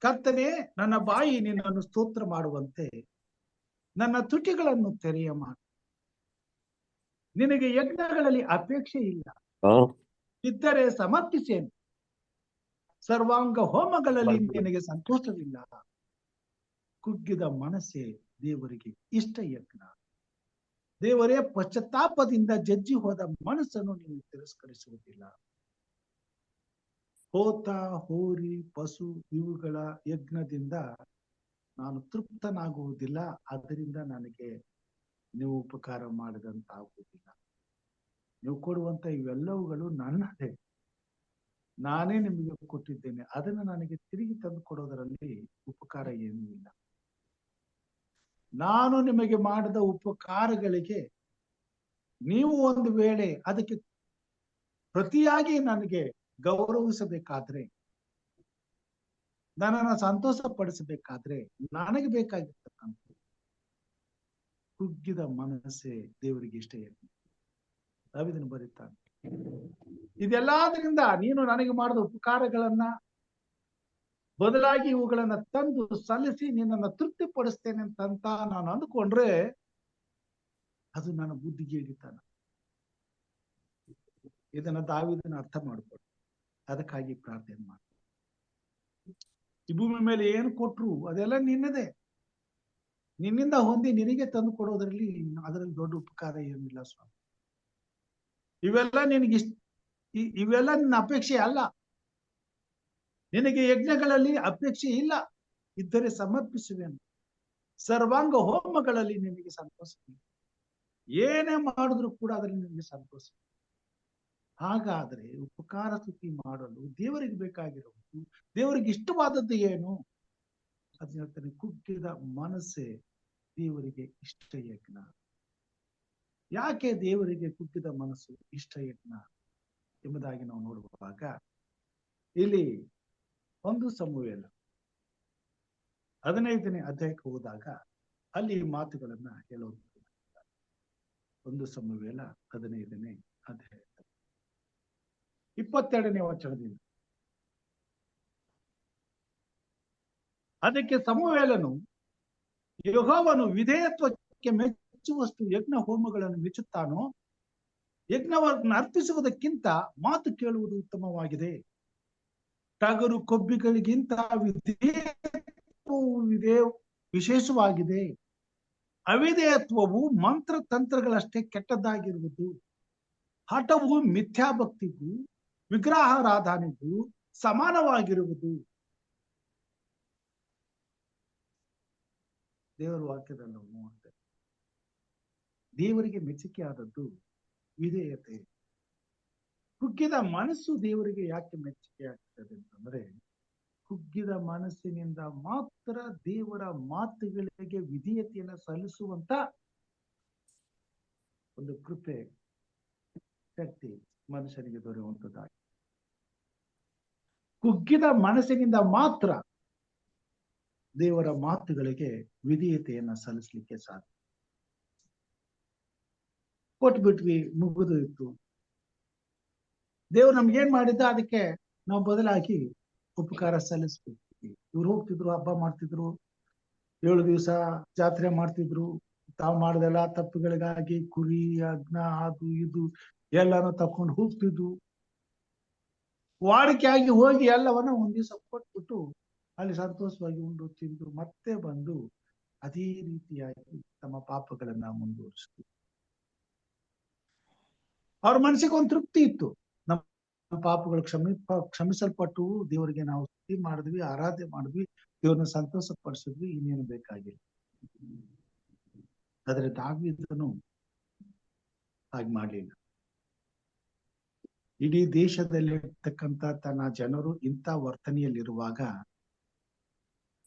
ಕರ್ತನೇ, ನನ್ನ ಬಾಯಿ ನಿನ್ನನ್ನು ಸ್ತೋತ್ರ ಮಾಡುವಂತೆ ನನ್ನ ತುಟಿಗಳನ್ನು ತೆರೆಯ ಮಾಡು. ನಿನಗೆ ಯಜ್ಞಗಳಲ್ಲಿ ಅಪೇಕ್ಷೆ ಇಲ್ಲ, ಇದ್ದರೆ ಸಮರ್ಪಿಸೇನು. ಸರ್ವಾಂಗ ಹೋಮಗಳಲ್ಲಿ ನಿನಗೆ ಸಂತೋಷವಿಲ್ಲ. ಕುಗ್ಗಿದ ಮನಸ್ಸೇ ದೇವರಿಗೆ ಇಷ್ಟ ಯಜ್ಞ. ದೇವರೇ, ಪಶ್ಚಾತ್ತಾಪದಿಂದ ಜಜ್ಜಿ ಹೋದ ಮನಸ್ಸನ್ನು ನೀನು ತಿರಸ್ಕರಿಸುವುದಿಲ್ಲ. ಹೋತ, ಹೋರಿ, ಪಶು ಇವುಗಳ ಯಜ್ಞದಿಂದ ನಾನು ತೃಪ್ತನಾಗುವುದಿಲ್ಲ, ಅದರಿಂದ ನನಗೆ ನೀವು ಉಪಕಾರ ಮಾಡಿದಂತಾಗುವುದಿಲ್ಲ. ನೀವು ಕೊಡುವಂತ ಇವೆಲ್ಲವುಗಳು ನನ್ನದೇ, ನಾನೇ ನಿಮಗೆ ಕೊಟ್ಟಿದ್ದೇನೆ, ಅದನ್ನು ನನಗೆ ತಿರುಗಿ ತಂದು ಕೊಡೋದರಲ್ಲಿ ಉಪಕಾರ ಏನೂ ಇಲ್ಲ. ನಾನು ನಿಮಗೆ ಮಾಡಿದ ಉಪಕಾರಗಳಿಗೆ ನೀವು ಒಂದು ವೇಳೆ ಅದಕ್ಕೆ ಪ್ರತಿಯಾಗಿ ನನಗೆ ಗೌರವಿಸಬೇಕಾದ್ರೆ, ನನ್ನನ್ನು ಸಂತೋಷ ಪಡಿಸಬೇಕಾದ್ರೆ ನನಗೆ ಬೇಕಾಗಿರ್ತಕ್ಕಂಥ ಕುಗ್ಗಿದ ಮನಸ್ಸೇ ದೇವರಿಗೆ ಇಷ್ಟ ಏನು. ದಾವೀದನು ಬರೀತಾನೆ, ಇದೆಲ್ಲದರಿಂದ ನೀನು ನನಗೆ ಮಾಡಿದ ಉಪಕಾರಗಳನ್ನ ಬದಲಾಗಿ ಇವುಗಳನ್ನ ತಂದು ಸಲ್ಲಿಸಿ ನಿನ್ನನ್ನು ತೃಪ್ತಿ ಪಡಿಸ್ತೇನೆ ಅಂತ ನಾನು ಅಂದುಕೊಂಡ್ರೆ ಅದು ನನ್ನ ಬುದ್ಧಿಗೆ ಹಿಡಿತಾನ. ಇದನ್ನ ದಾವೀದನ ಅರ್ಥ ಮಾಡ್ಕೊಂಡು ಅದಕ್ಕಾಗಿ ಪ್ರಾರ್ಥನೆ ಮಾಡಿ, ಈ ಭೂಮಿ ಮೇಲೆ ಏನು ಕೊಟ್ರು ಅದೆಲ್ಲ ನಿನ್ನದೇ, ನಿನ್ನಿಂದ ಹೊಂದಿ ನಿನಗೆ ತಂದು ಕೊಡೋದ್ರಲ್ಲಿ ಅದರಲ್ಲಿ ದೊಡ್ಡ ಉಪಕಾರ ಏನಿಲ್ಲ ಸ್ವಾಮಿ. ಇವೆಲ್ಲ ಇವೆಲ್ಲ ನಿನ್ನ ಅಪೇಕ್ಷೆ ಅಲ್ಲ. ನಿನಗೆ ಯಜ್ಞಗಳಲ್ಲಿ ಅಪೇಕ್ಷೆ ಇಲ್ಲ, ಇದ್ದರೆ ಸಮರ್ಪಿಸುವೆನು. ಸರ್ವಾಂಗ ಹೋಮಗಳಲ್ಲಿ ನಿನಗೆ ಸಂತೋಷ ಇಲ್ಲ. ಏನೇ ಮಾಡಿದ್ರು ಕೂಡ ಅದರಲ್ಲಿ ನಿನಗೆ ಸಂತೋಷ. ಹಾಗಾದ್ರೆ ಉಪಕಾರ ಸ್ತುತಿ ಮಾಡಲು ದೇವರಿಗೆ ಬೇಕಾಗಿರುವುದು, ದೇವರಿಗೆ ಇಷ್ಟವಾದದ್ದು ಏನು? ಅದ್ ಹೇಳ್ತಾನೆ, ಕುಗ್ಗಿದ ಮನಸ್ಸೇ ದೇವರಿಗೆ ಇಷ್ಟ ಯಜ್ಞ. ಯಾಕೆ ದೇವರಿಗೆ ಕುಗ್ಗಿದ ಮನಸ್ಸು ಇಷ್ಟ ಯಜ್ಞ ಎಂಬುದಾಗಿ ನಾವು ನೋಡುವಾಗ, ಇಲ್ಲಿ 1 ಸಮುವೇಲ 15ನೇ ಅಧ್ಯಾಯಕ್ಕೆ ಹೋದಾಗ ಅಲ್ಲಿ ಮಾತುಗಳನ್ನ ಹೇಳೋದು. 1 ಸಮುವೇಲ 15ನೇ ಅಧ್ಯಾಯ 22ನೇ ವಚನದಿಂದ, ಅದಕ್ಕೆ ಸಮುವೇಲನು, ಯೆಹೋವನು ವಿಧೇಯತ್ವಕ್ಕೆ ಮೆಚ್ಚುವಷ್ಟು ಯಜ್ಞ ಹೋಮಗಳನ್ನು ಮೆಚ್ಚುತ್ತಾನೋ? ಯಜ್ಞವನ್ನು ಅರ್ಪಿಸುವುದಕ್ಕಿಂತ ಮಾತು ಕೇಳುವುದು ಉತ್ತಮವಾಗಿದೆ. ಟಗರು ಕೊಬ್ಬಿಗಳಿಗಿಂತ ವಿಧೇಯತ್ವವು ವಿಶೇಷವಾಗಿದೆ. ಅವಿಧೇಯತ್ವವು ಮಂತ್ರ ತಂತ್ರಗಳಷ್ಟೇ ಕೆಟ್ಟದ್ದಾಗಿರುವುದು. ಹಠವು ಮಿಥ್ಯಾಭಕ್ತಿಗೂ ವಿಗ್ರಹಾರಾಧನೆಗೂ ಸಮಾನವಾಗಿರುವುದು. ದೇವರ ವಾಕ್ಯದಲ್ಲಿ ನಾವು ನೋಡ್ತೇವೆ, ದೇವರಿಗೆ ಮೆಚ್ಚುಗೆ ಆದದ್ದು ವಿಧೇಯತೆ. ಕುಗ್ಗಿದ ಮನಸ್ಸು ದೇವರಿಗೆ ಯಾಕೆ ಮೆಚ್ಚುಗೆ ಆಗ್ತದೆ ಅಂತಂದ್ರೆ, ಕುಗ್ಗಿದ ಮನಸ್ಸಿನಿಂದ ಮಾತ್ರ ದೇವರ ಮಾತುಗಳಿಗೆ ವಿಧೇಯತೆಯನ್ನು ಸಲ್ಲಿಸುವಂತ ಒಂದು ಕೃಪೆ, ಶಕ್ತಿ ಮನುಷ್ಯನಿಗೆ ದೊರೆಯುವಂಥದ್ದಾಗಿ. ಕುಗ್ಗಿದ ಮನಸ್ಸಿನಿಂದ ಮಾತ್ರ ದೇವರ ಮಾತುಗಳಿಗೆ ವಿಧೇಯತೆಯನ್ನ ಸಲ್ಲಿಸಲಿಕ್ಕೆ ಸಾಧ್ಯ. ಕೊಟ್ಬಿಟ್ವಿ, ಮುಗಿದು ಇತ್ತು. ದೇವ್ರು ನಮ್ಗೆ ಏನ್ ಮಾಡಿದ್ದ ಅದಕ್ಕೆ ನಾವು ಬದಲಾಗಿ ಉಪಕಾರ ಸಲ್ಲಿಸ್ಬಿಡ್ತೀವಿ. ಇವ್ರು ಹೋಗ್ತಿದ್ರು, ಹಬ್ಬ ಮಾಡ್ತಿದ್ರು, 7 ದಿವಸ ಜಾತ್ರೆ ಮಾಡ್ತಿದ್ರು. ತಾವು ಮಾಡಿದೆಲ್ಲ ತಪ್ಪುಗಳಿಗಾಗಿ ಕುರಿ ಅಗ್ನ ಅದು ಇದು ಎಲ್ಲಾನು ತಕೊಂಡು ಹೋಗ್ತಿದ್ವು. ವಾಡಿಕೆಯಾಗಿ ಹೋಗಿ ಎಲ್ಲವನ್ನ 1 ದಿವಸ ಕೊಟ್ಬಿಟ್ಟು ಅಲ್ಲಿ ಸಂತೋಷವಾಗಿ ಉಂಡು ತಿಂದು ಮತ್ತೆ ಬಂದು ಅದೇ ರೀತಿಯಾಗಿ ತಮ್ಮ ಪಾಪಗಳನ್ನ ಮುಂದುವರಿಸಿದ್ರು. ಅವ್ರ ಮನಸ್ಸಿಗೆ ಒಂದು ತೃಪ್ತಿ ಇತ್ತು, ನಮ್ಮ ಪಾಪಗಳು ಕ್ಷಮಿಸಲ್ಪಟ್ಟು ದೇವರಿಗೆ ನಾವು ಸ್ತುತಿ ಮಾಡಿದ್ವಿ, ಆರಾಧನೆ ಮಾಡಿದ್ವಿ, ದೇವ್ರನ್ನ ಸಂತೋಷ ಪಡಿಸಿದ್ವಿ, ಇನ್ನೇನು ಬೇಕಾಗಿಲ್ಲ. ಆದ್ರೆ ದಾವೀದನು ಹಾಗೆ ಮಾಡ್ಲಿಲ್ಲ. ಇಡೀ ದೇಶದಲ್ಲಿರ್ತಕ್ಕಂಥ ತನ್ನ ಜನರು ಇಂಥ ವರ್ತನೆಯಲ್ಲಿರುವಾಗ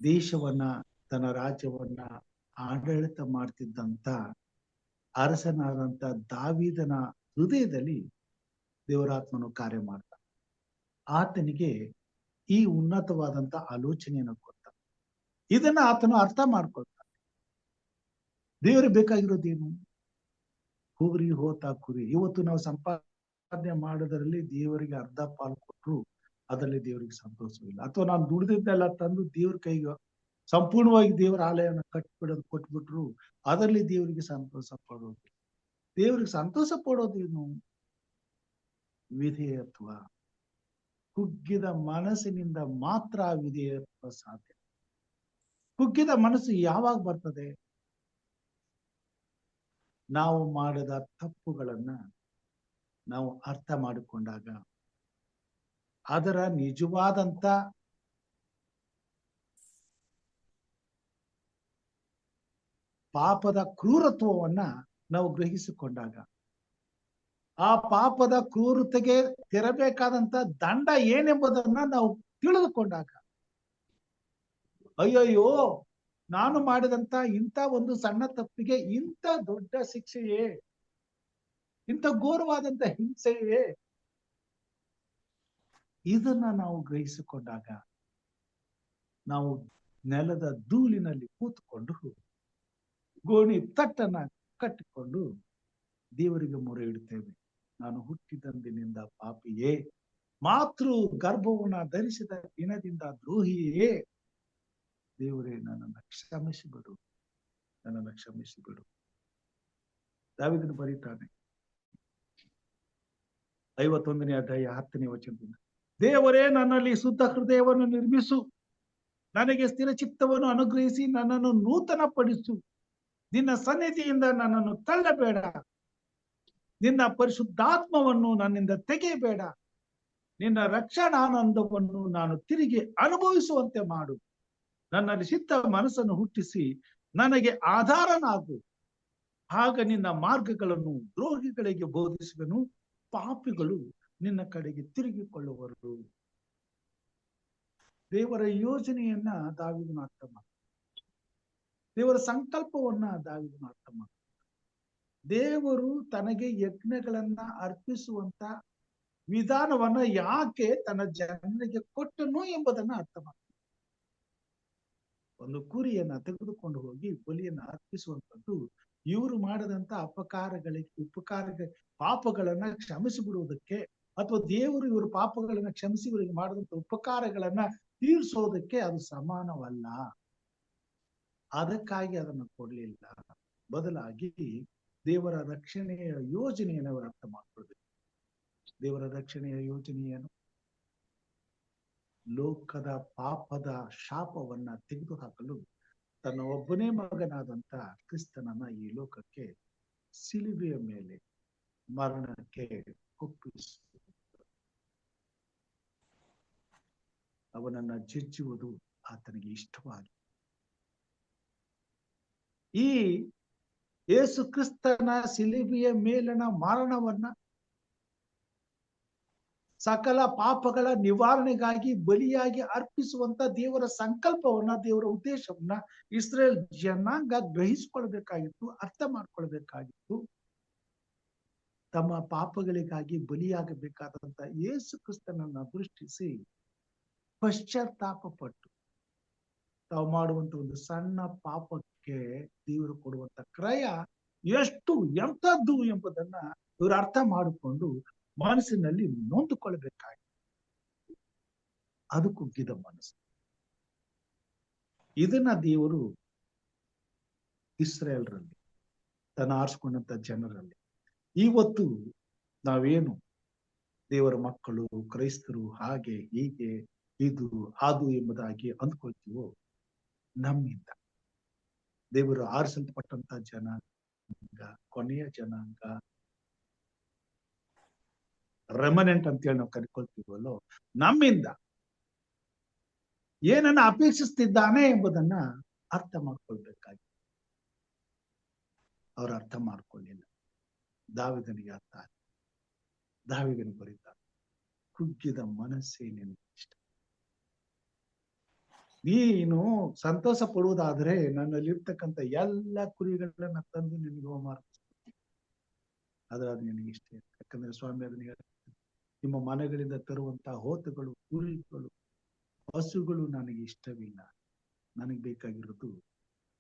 ದೇಶವನ್ನ, ತನ್ನ ರಾಜ್ಯವನ್ನ ಆಡಳಿತ ಮಾಡ್ತಿದ್ದಂತ ಅರಸನಾದಂತ ದಾವೀದನ ಹೃದಯದಲ್ಲಿ ದೇವರಾತ್ಮನು ಕಾರ್ಯ ಮಾಡ್ತಾನೆ. ಆತನಿಗೆ ಈ ಉನ್ನತವಾದಂತ ಆಲೋಚನೆಯನ್ನು ಕೊಟ್ಟ. ಇದನ್ನ ಆತನು ಅರ್ಥ ಮಾಡ್ಕೊಳ್ತಾನೆ. ದೇವರಿಗೆ ಬೇಕಾಗಿರೋದೇನು? ಹೋಗ್ರಿ ಹೋತ ಕುರಿ. ಇವತ್ತು ನಾವು ಸಂಪಾದನೆ ಮಾಡೋದ್ರಲ್ಲಿ ದೇವರಿಗೆ ಅರ್ಧ ಪಾಲು ಕೊಟ್ರು ಅದರಲ್ಲಿ ದೇವರಿಗೆ ಸಂತೋಷವಿಲ್ಲ. ಅಥವಾ ನಾನು ದುಡಿದಿದ್ದೆಲ್ಲ ತಂದು ದೇವ್ರ ಕೈಗೆ ಸಂಪೂರ್ಣವಾಗಿ ದೇವರ ಆಲಯವನ್ನು ಕಟ್ಟಿಬಿಡೋದು ಕೊಟ್ಬಿಟ್ರು ಅದರಲ್ಲಿ ದೇವರಿಗೆ ಸಂತೋಷ ಪಡೋದು. ದೇವರಿಗೆ ಸಂತೋಷ ಪಡೋದೇನು? ವಿಧೇಯತ್ವ. ಕುಗ್ಗಿದ ಮನಸ್ಸಿನಿಂದ ಮಾತ್ರ ವಿಧೇಯತ್ವ ಸಾಧ್ಯ. ಕುಗ್ಗಿದ ಮನಸ್ಸು ಯಾವಾಗ ಬರ್ತದೆ? ನಾವು ಮಾಡಿದ ತಪ್ಪುಗಳನ್ನ ನಾವು ಅರ್ಥ ಮಾಡಿಕೊಂಡಾಗ, ಅದರ ನಿಜವಾದಂತ ಪಾಪದ ಕ್ರೂರತ್ವವನ್ನ ನಾವು ಗ್ರಹಿಸಿಕೊಂಡಾಗ, ಆ ಪಾಪದ ಕ್ರೂರತೆಗೆ ತೆರಬೇಕಾದಂತ ದಂಡ ಏನೆಂಬುದನ್ನ ನಾವು ತಿಳಿದುಕೊಂಡಾಗ, ಅಯ್ಯಯ್ಯೋ ನಾನು ಮಾಡಿದಂತ ಇಂಥ ಒಂದು ಸಣ್ಣ ತಪ್ಪಿಗೆ ಇಂಥ ದೊಡ್ಡ ಶಿಕ್ಷೆಯೇ, ಇಂಥ ಘೋರವಾದಂತ ಹಿಂಸೆಯೇ, ಇದನ್ನ ನಾವು ಗ್ರಹಿಸಿಕೊಂಡಾಗ ನಾವು ನೆಲದ ಧೂಳಿನಲ್ಲಿ ಕೂತ್ಕೊಂಡು ಗೋಣಿ ತಟ್ಟನ್ನ ಕಟ್ಟಿಕೊಂಡು ದೇವರಿಗೆ ಮೊರೆ ಇಡುತ್ತೇವೆ. ನಾನು ಹುಟ್ಟಿದಂದಿನಿಂದ ಪಾಪಿಯೇ, ಮಾತೃ ಗರ್ಭವನ್ನ ಧರಿಸಿದ ದಿನದಿಂದ ದ್ರೋಹಿಯೇ, ದೇವರೇ ನನ್ನನ್ನು ಕ್ಷಮಿಸಿಬಿಡು, ನನ್ನನ್ನು ಕ್ಷಮಿಸಿಬಿಡು. ದಾವೀದನು ಬರೀತಾನೆ 51ನೇ ಅಧ್ಯಾಯ 10ನೇ ವಚನದಿಂದ, ದೇವರೇ ನನ್ನಲ್ಲಿ ಶುದ್ಧ ಹೃದಯವನ್ನು ನಿರ್ಮಿಸು, ನನಗೆ ಸ್ಥಿರ ಚಿತ್ತವನ್ನು ಅನುಗ್ರಹಿಸಿ ನನ್ನನ್ನು ನೂತನ ಪಡಿಸು. ನಿನ್ನ ಸನ್ನಿಧಿಯಿಂದ ನನ್ನನ್ನು ತಳ್ಳಬೇಡ, ನಿನ್ನ ಪರಿಶುದ್ಧಾತ್ಮವನ್ನು ನನ್ನಿಂದ ತೆಗೆಯಬೇಡ. ನಿನ್ನ ರಕ್ಷಣಾನಂದವನ್ನು ನಾನು ತಿರುಗಿ ಅನುಭವಿಸುವಂತೆ ಮಾಡು. ನನ್ನಲ್ಲಿ ಸಿದ್ಧ ಮನಸ್ಸನ್ನು ಹುಟ್ಟಿಸಿ ನನಗೆ ಆಧಾರನಾಗು. ಆಗ ನಿನ್ನ ಮಾರ್ಗಗಳನ್ನು ದ್ರೋಹಿಗಳಿಗೆ ಬೋಧಿಸುವೆನು, ಪಾಪಿಗಳು ನಿನ್ನ ಕಡೆಗೆ ತಿರುಗಿಕೊಳ್ಳುವರು. ದೇವರ ಯೋಜನೆಯನ್ನ ದಾವೀದನು ಅರ್ಥ ಮಾಡ, ದೇವರ ಸಂಕಲ್ಪವನ್ನ ದಾವೀದನು ಅರ್ಥ ಮಾಡ. ದೇವರು ತನಗೆ ಯಜ್ಞಗಳನ್ನ ಅರ್ಪಿಸುವಂತ ವಿಧಾನವನ್ನ ಯಾಕೆ ತನ್ನ ಜನರಿಗೆ ಕೊಟ್ಟನು ಎಂಬುದನ್ನ ಅರ್ಥ ಮಾಡ. ಒಂದು ಕುರಿಯನ್ನ ತೆಗೆದುಕೊಂಡು ಹೋಗಿ ಬಲಿಯನ್ನ ಅರ್ಪಿಸುವಂಥದ್ದು ಇವರು ಮಾಡದಂತ ಪಾಪಗಳನ್ನ ಕ್ಷಮಿಸಿ ಬಿಡುವುದಕ್ಕೆ, ಅಥವಾ ದೇವರು ಇವರು ಪಾಪಗಳನ್ನ ಕ್ಷಮಿಸಿ ಇವರಿಗೆ ಮಾಡಿದಂತ ಉಪಕಾರಗಳನ್ನ ತೀರಿಸೋದಕ್ಕೆ ಅದು ಸಮಾನವಲ್ಲ. ಅದಕ್ಕಾಗಿ ಅದನ್ನು ಕೊಡ್ಲಿಲ್ಲ. ಬದಲಾಗಿ ದೇವರ ರಕ್ಷಣೆಯ ಯೋಜನೆಯನ್ನು ಅವರು ಅರ್ಥ ಮಾಡ್ಕೊಳ್ಬೇಕು. ದೇವರ ರಕ್ಷಣೆಯ ಯೋಜನೆ ಏನು? ಲೋಕದ ಪಾಪದ ಶಾಪವನ್ನ ತೆಗೆದುಹಾಕಲು ತನ್ನ ಒಬ್ಬನೇ ಮಗನಾದಂತ ಕ್ರಿಸ್ತನನ್ನ ಈ ಲೋಕಕ್ಕೆ ಸಿಲುಬೆಯ ಮೇಲೆ ಮರಣಕ್ಕೆ ಒಪ್ಪಿಸಿ ಅವನನ್ನ ಜಜ್ಜುವುದು ಆತನಿಗೆ ಇಷ್ಟವಾಗಿ. ಈ ಯೇಸು ಕ್ರಿಸ್ತನ ಸಿಲುಬೆಯ ಮೇಲನ ಮರಣವನ್ನ ಸಕಲ ಪಾಪಗಳ ನಿವಾರಣೆಗಾಗಿ ಬಲಿಯಾಗಿ ಅರ್ಪಿಸುವಂತ ದೇವರ ಸಂಕಲ್ಪವನ್ನ, ದೇವರ ಉದ್ದೇಶವನ್ನ ಇಸ್ರೇಲ್ ಜನಾಂಗ ಗ್ರಹಿಸಿಕೊಳ್ಬೇಕಾಗಿತ್ತು, ಅರ್ಥ ಮಾಡ್ಕೊಳ್ಬೇಕಾಗಿತ್ತು. ತಮ್ಮ ಪಾಪಗಳಿಗಾಗಿ ಬಲಿಯಾಗಬೇಕಾದಂತ ಯೇಸು ಕ್ರಿಸ್ತನನ್ನ ದೃಷ್ಟಿಸಿ ಪಶ್ಚಾತ್ತಾಪ ಪಟ್ಟು ತಾವು ಮಾಡುವಂತ ಒಂದು ಸಣ್ಣ ಪಾಪಕ್ಕೆ ದೇವರು ಕೊಡುವಂತ ಕ್ರಯ ಎಷ್ಟು ಎಂಥದ್ದು ಎಂಬುದನ್ನ ಇವರು ಅರ್ಥ ಮಾಡಿಕೊಂಡು ಮನಸ್ಸಿನಲ್ಲಿ ನೊಂದುಕೊಳ್ಬೇಕಾಗಿ, ಅದು ಕುಗ್ಗಿದ ಮನಸ್ಸು. ಇದನ್ನ ದೇವರು ಇಸ್ರೇಲ್ರಲ್ಲಿ, ತನ್ನ ಆರಿಸಿಕೊಂಡಂತ ಜನರಲ್ಲಿ, ಇವತ್ತು ನಾವೇನು ದೇವರ ಮಕ್ಕಳು, ಕ್ರೈಸ್ತರು, ಹಾಗೆ ಹೀಗೆ ಇದು ಅದು ಎಂಬುದಾಗಿ ಅಂದ್ಕೊಳ್ತೀವೋ, ನಮ್ಮಿಂದ ದೇವರು ಆರಿಸಲ್ಪಟ್ಟಂತ ಜನಾಂಗ, ಕೊನೆಯ ಜನಾಂಗ, ರೆಮನೆಂಟ್ ಅಂತೇಳಿ ನಾವು ಕರಿಕೊಳ್ತೀವಲ್ಲೋ, ನಮ್ಮಿಂದ ಏನನ್ನ ಅಪೇಕ್ಷಿಸ್ತಿದ್ದಾನೆ ಎಂಬುದನ್ನ ಅರ್ಥ ಮಾಡ್ಕೊಳ್ಬೇಕಾಗಿ ಅವ್ರು ಅರ್ಥ ಮಾಡ್ಕೊಳ್ಳಿಲ್ಲ. ದಾವೀದನಿಗೆ ಅರ್ಥ ಆಯ್ತು. ದಾವೀದನಿಗೆ ಬರೀತಾರೆ, ಕುಗ್ಗಿದ ಮನಸ್ಸೇ ನಿನಗೆ ಇಷ್ಟ. ನೀನು ಸಂತೋಷ ಪಡುವುದಾದ್ರೆ ನನ್ನಲ್ಲಿರ್ತಕ್ಕಂಥ ಎಲ್ಲ ಕುರಿಗಳನ್ನ ತಂದು ನಿನಗೆ ಹೋಮ ಆದ್ರೆ ಅದು ನಿನಗೆ ಇಷ್ಟ. ಯಾಕಂದ್ರೆ ಸ್ವಾಮಿ ಅದನ್ನ ನಿಮ್ಮ ಮನೆಗಳಿಂದ ತರುವಂತ ಹೋತಗಳು, ಕುರಿಗಳು, ಹಸುಗಳು ನನಗೆ ಇಷ್ಟವಿಲ್ಲ. ನನಗೆ ಬೇಕಾಗಿರೋದು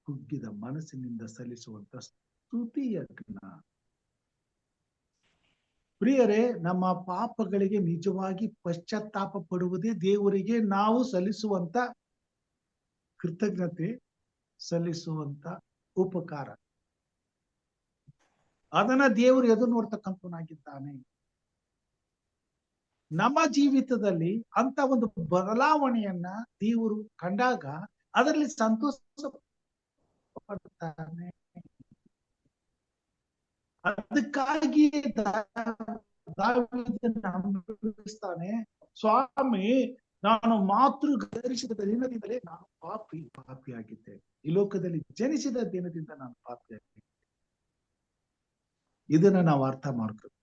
ಕುಗ್ಗಿದ ಮನಸ್ಸಿನಿಂದ ಸಲ್ಲಿಸುವಂತ ಸ್ತುತಿ ಯಜ್ಞ. ಪ್ರಿಯರೇ, ನಮ್ಮ ಪಾಪಗಳಿಗೆ ನಿಜವಾಗಿ ಪಶ್ಚಾತ್ತಾಪ ಪಡುವುದೇ ದೇವರಿಗೆ ನಾವು ಸಲ್ಲಿಸುವಂತ ಕೃತಜ್ಞತೆ, ಸಲ್ಲಿಸುವಂತ ಉಪಕಾರ. ಅದನ್ನ ದೇವರು ಎದುರು ನೋಡ್ತಕ್ಕಂಥವನಾಗಿದ್ದಾನೆ. ನಮ್ಮ ಜೀವಿತದಲ್ಲಿ ಅಂತ ಒಂದು ಬದಲಾವಣೆಯನ್ನ ದೇವರು ಕಂಡಾಗ ಅದರಲ್ಲಿ ಸಂತೋಷ ಪಡ್ತಾನೆ. ಅದಕ್ಕಾಗಿ ಅನುಭವಿಸ್ತಾನೆ, ಸ್ವಾಮಿ ನಾನು ಮಾತೃ ಧರಿಸಿದ ದಿನದಿಂದಲೇ ನಾನು ಪಾಪಿಯಾಗಿದ್ದೆ. ಈ ಲೋಕದಲ್ಲಿ ಜನಿಸಿದ ದಿನದಿಂದ ನಾನು ಪಾಪಿಯಾಗಿದ್ದೆ. ಇದನ್ನ ನಾವು ಅರ್ಥ ಮಾಡ್ತೀವಿ.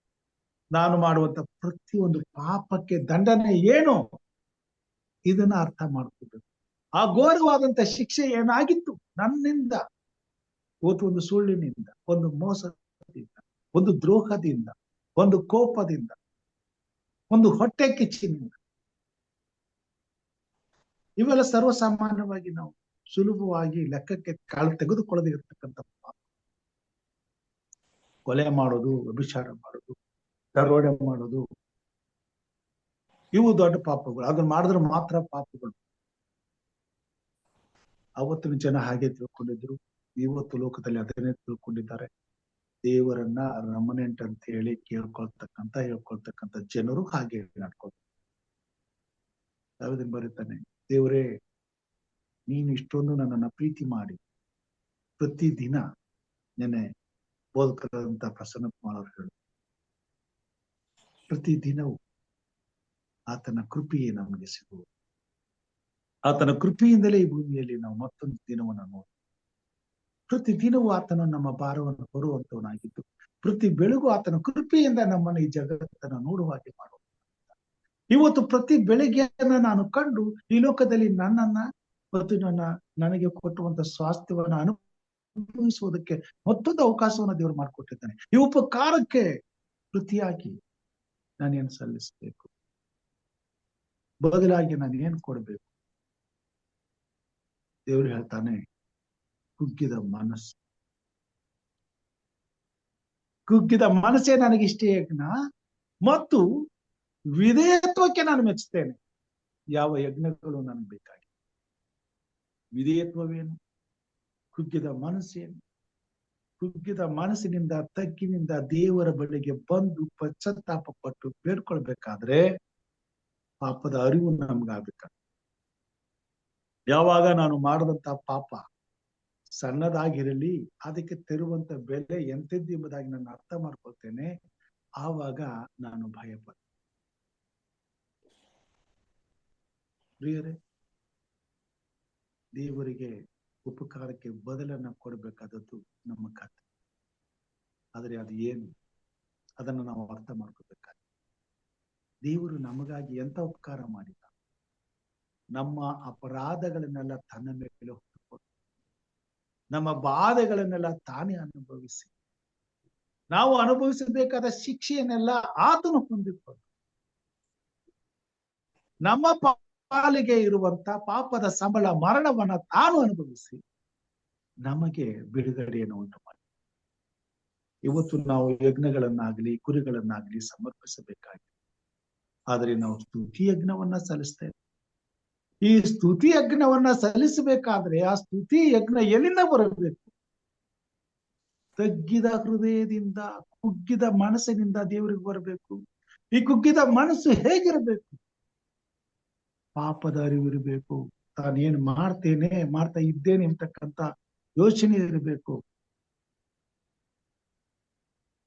ನಾನು ಮಾಡುವಂತ ಪ್ರತಿಯೊಂದು ಪಾಪಕ್ಕೆ ದಂಡನೆ ಏನು, ಇದನ್ನ ಅರ್ಥ ಮಾಡ್ಕೋಬೇಕು. ಆ ಘೋರವಾದಂತ ಶಿಕ್ಷೆ ಏನಾಗಿತ್ತು ನನ್ನಿಂದ, ಒಂದು ಸುಳ್ಳಿನಿಂದ, ಒಂದು ಮೋಸದಿಂದ, ಒಂದು ದ್ರೋಹದಿಂದ, ಒಂದು ಕೋಪದಿಂದ, ಒಂದು ಹೊಟ್ಟೆ ಕಿಚ್ಚಿನಿಂದ, ಇವೆಲ್ಲ ಸರ್ವಸಾಮಾನ್ಯವಾಗಿ ನಾವು ಸುಲಭವಾಗಿ ಲೆಕ್ಕಕ್ಕೆ ತೆಗೆದುಕೊಳ್ಳದೆ ಇರತಕ್ಕಂಥ ಪಾಪ. ಕೊಲೆ ಮಾಡೋದು, ವ್ಯಭಿಚಾರ ಮಾಡೋದು, ದರೋಡೆ ಮಾಡೋದು, ಇವು ದೊಡ್ಡ ಪಾಪಗಳು. ಅದನ್ನ ಮಾಡಿದ್ರೆ ಮಾತ್ರ ಪಾಪಗಳು. ಅವತ್ತಿನ ಜನ ಹಾಗೆ ತಿಳ್ಕೊಂಡಿದ್ರು, ಇವತ್ತು ಲೋಕದಲ್ಲಿ ಅದನ್ನೇ ತಿಳ್ಕೊಂಡಿದ್ದಾರೆ. ದೇವರನ್ನ ರಮನೆಂಟ್ ಅಂತ ಹೇಳಿ ಹೇಳ್ಕೊಳ್ತಕ್ಕಂತ ಜನರು ಹಾಗೆ ನಡ್ಕೊಳ್ತಾರೆ. ದಾವೀದನು ಬರೀತಾನೆ, ದೇವರೇ ನೀನು ಇಷ್ಟೊಂದು ನನ್ನನ್ನ ಪ್ರೀತಿ ಮಾಡಿ ಪ್ರತಿದಿನ ನೆನೆ ಬೋಧಕರಂತ ಪ್ರಸನ್ನ ಕುಮಾರ್ ಅವರು ಹೇಳು, ಪ್ರತಿದಿನವೂ ಆತನ ಕೃಪೆಯೇ ನಮಗೆ ಸಿಗುವುದು. ಆತನ ಕೃಪೆಯಿಂದಲೇ ಈ ಭೂಮಿಯಲ್ಲಿ ನಾವು ಮತ್ತೊಂದು ದಿನವನ್ನು ನೋಡಿ, ಪ್ರತಿದಿನವೂ ಆತನ ನಮ್ಮ ಭಾರವನ್ನು ಹೊರುವಂತವನಾಗಿದ್ದು ಪ್ರತಿ ಬೆಳಗು ಆತನ ಕೃಪೆಯಿಂದ ನಮ್ಮನ್ನು ಈ ಜಗತ್ತನ್ನು ನೋಡುವ ಹಾಗೆ ಮಾಡುವ. ಇವತ್ತು ಪ್ರತಿ ಬೆಳಿಗ್ಗೆಯನ್ನ ನಾನು ಕಂಡು ಈ ಲೋಕದಲ್ಲಿ ನನ್ನನ್ನ ಮತ್ತು ನನಗೆ ಕೊಟ್ಟುವಂತ ಸ್ವಾಸ್ಥ್ಯವನ್ನ ಅನುಭವಿಸುವುದಕ್ಕೆ ಮತ್ತೊಂದು ಅವಕಾಶವನ್ನು ದೇವರು ಮಾಡಿಕೊಟ್ಟಿದ್ದಾನೆ. ಈ ಉಪಕಾರಕ್ಕೆ ಪ್ರತಿಯಾಗಿ ನಾನೇನು ಸಲ್ಲಿಸಬೇಕು, ಬದಲಾಗಿ ನಾನು ಏನ್ ಕೊಡ್ಬೇಕು? ದೇವರು ಹೇಳ್ತಾನೆ, ಕುಗ್ಗಿದ ಮನಸ್ಸು. ಕುಗ್ಗಿದ ಮನಸ್ಸೇ ನನಗಿಷ್ಟೇ ಯಜ್ಞ ಮತ್ತು ವಿಧೇಯತ್ವಕ್ಕೆ ನಾನು ಮೆಚ್ಚುತ್ತೇನೆ. ಯಾವ ಯಜ್ಞಗಳು ನನಗೆ ಬೇಕಾಗಿ? ವಿಧೇಯತ್ವವೇನು? ಕುಗ್ಗಿದ ಮನಸ್ಸೇನು? ಕುಗ್ಗಿದ ಮನಸ್ಸಿನಿಂದ ತಗ್ಗಿನಿಂದ ದೇವರ ಬಳಿಗೆ ಬಂದು ಪಶ್ಚಾತ್ತಾಪ ಪಟ್ಟು ಬೇಡ್ಕೊಳ್ಬೇಕಾದ್ರೆ ಪಾಪದ ಅರಿವು ನಮ್ಗಾಗಬೇಕ. ಯಾವಾಗ ನಾನು ಮಾಡದಂತ ಪಾಪ ಸಣ್ಣದಾಗಿರಲಿ, ಅದಕ್ಕೆ ತೆರುವಂತ ಬೆಲೆ ಎಂಥದ್ದು ಎಂಬುದಾಗಿ ನಾನು ಅರ್ಥ ಮಾಡ್ಕೊಳ್ತೇನೆ, ಆವಾಗ ನಾನು ಭಯಪಡ್ತೇನೆ. ಪ್ರಿಯರೇ, ದೇವರಿಗೆ ಉಪಕಾರಕ್ಕೆ ಬದಲನ್ನ ಕೊಡಬೇಕಾದದ್ದು ನಮ್ಮ ಕಥೆ. ಆದ್ರೆ ಅದು ಏನು, ಅದನ್ನು ನಾವು ಅರ್ಥ ಮಾಡ್ಕೋಬೇಕಾದ್ರೆ, ದೇವರು ನಮಗಾಗಿ ಎಂತ ಉಪಕಾರ ಮಾಡಿದ, ನಮ್ಮ ಅಪರಾಧಗಳನ್ನೆಲ್ಲ ತನ್ನ ಮೇಲೆ ಹೊತ್ತುಕೊಂಡು ನಮ್ಮ ಬಾಧೆಗಳನ್ನೆಲ್ಲ ತಾನೇ ಅನುಭವಿಸಿ ನಾವು ಅನುಭವಿಸಬೇಕಾದ ಶಿಕ್ಷೆಯನ್ನೆಲ್ಲ ಆತನು ಹೊಂದಿಕೊಂಡು ನಮ್ಮ ಪಾಲಿಗೆ ಇರುವಂತ ಪಾಪದ ಸಂಬಳ ಮರಣವನ್ನ ತಾನು ಅನುಭವಿಸಿ ನಮಗೆ ಬಿಡುಗಡೆಯನ್ನು ಉಂಟು ಮಾಡಿ. ಇವತ್ತು ನಾವು ಯಜ್ಞಗಳನ್ನಾಗ್ಲಿ ಕುರಿಗಳನ್ನಾಗ್ಲಿ ಸಮರ್ಪಿಸಬೇಕಾಗಿದೆ. ಆದರೆ ನಾವು ಸ್ತುತಿ ಯಜ್ಞವನ್ನ ಸಲ್ಲಿಸ್ತೇವೆ. ಈ ಸ್ತುತಿ ಯಜ್ಞವನ್ನ ಸಲ್ಲಿಸಬೇಕಾದ್ರೆ ಆ ಸ್ತುತಿ ಯಜ್ಞ ಎಲ್ಲಿಂದ ಬರಬೇಕು? ತಗ್ಗಿದ ಹೃದಯದಿಂದ, ಕುಗ್ಗಿದ ಮನಸ್ಸಿನಿಂದ ದೇವರಿಗೆ ಬರಬೇಕು. ಈ ಕುಗ್ಗಿದ ಮನಸ್ಸು ಹೇಗಿರಬೇಕು? ಪಾಪದ ಅರಿವಿರಬೇಕು. ತಾನೇನು ಮಾಡ್ತಾ ಇದ್ದೇನೆ ಅಂತಕ್ಕಂಥ ಯೋಚನೆ ಇರಬೇಕು.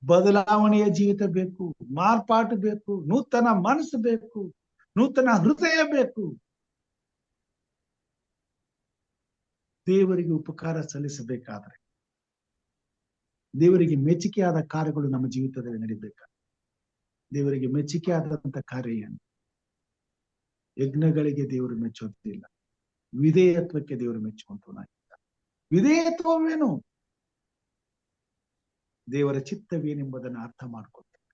ಬದಲಾವಣೆಯ ಜೀವಿತ ಬೇಕು, ಮಾರ್ಪಾಟು ಬೇಕು, ನೂತನ ಮನಸ್ಸು ಬೇಕು, ನೂತನ ಹೃದಯ ಬೇಕು. ದೇವರಿಗೆ ಉಪಕಾರ ಸಲ್ಲಿಸಬೇಕಾದ್ರೆ, ದೇವರಿಗೆ ಮೆಚ್ಚುಗೆಯಾದ ಕಾರ್ಯಗಳು ನಮ್ಮ ಜೀವಿತದಲ್ಲಿ ನಡೀಬೇಕಾದ್ರೆ, ದೇವರಿಗೆ ಮೆಚ್ಚುಗೆಯಾದಂತ ಕಾರ್ಯ ಏನು? ಯಜ್ಞಗಳಿಗೆ ದೇವರು ಮೆಚ್ಚುವುದಿಲ್ಲ, ವಿಧೇಯತ್ವಕ್ಕೆ ದೇವರು ಮೆಚ್ಚುವಂತವನಾಗಿದ್ದಾರೆ. ವಿಧೇಯತ್ವವೇನು? ದೇವರ ಚಿತ್ತವೇನೆಂಬುದನ್ನು ಅರ್ಥ ಮಾಡ್ಕೊಳ್ತಾರೆ.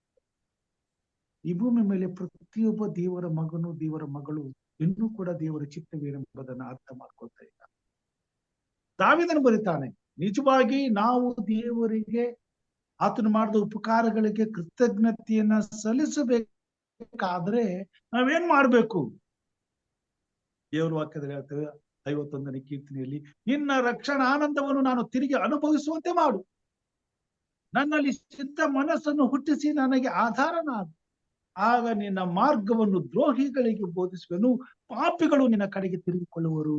ಈ ಭೂಮಿ ಮೇಲೆ ಪ್ರತಿಯೊಬ್ಬ ದೇವರ ಮಗನು, ದೇವರ ಮಗಳು ಇನ್ನೂ ಕೂಡ ದೇವರ ಚಿತ್ತವೇನೆಂಬುದನ್ನು ಅರ್ಥ ಮಾಡ್ಕೊಳ್ತಾ ಇಲ್ಲ. ದಾವೀದನು ಬರೀತಾನೆ, ನಿಜವಾಗಿ ನಾವು ದೇವರಿಗೆ ಆತನು ಮಾಡಿದ ಉಪಕಾರಗಳಿಗೆ ಕೃತಜ್ಞತೆಯನ್ನ ಸಲ್ಲಿಸಬೇಕಾದ್ರೆ ನಾವೇನ್ ಮಾಡ್ಬೇಕು? ದೇವರ ವಾಕ್ಯದಲ್ಲಿ ಹೇಳ್ತೇವೆ 51ನೇ ಕೀರ್ತನೆಯಲ್ಲಿ, ನಿನ್ನ ರಕ್ಷಣಾ ಆನಂದವನ್ನು ನಾನು ತಿರುಗಿ ಅನುಭವಿಸುವಂತೆ ಮಾಡು, ನನ್ನಲ್ಲಿ ಸಿದ್ಧ ಮನಸ್ಸನ್ನು ಹುಟ್ಟಿಸಿ ನನಗೆ ಆಧಾರನಾಗು, ಆಗ ನಿನ್ನ ಮಾರ್ಗವನ್ನು ದ್ರೋಹಿಗಳಿಗೆ ಬೋಧಿಸುವೆನು, ಪಾಪಿಗಳು ನಿನ್ನ ಕಡೆಗೆ ತಿರುಗಿಕೊಳ್ಳುವರು.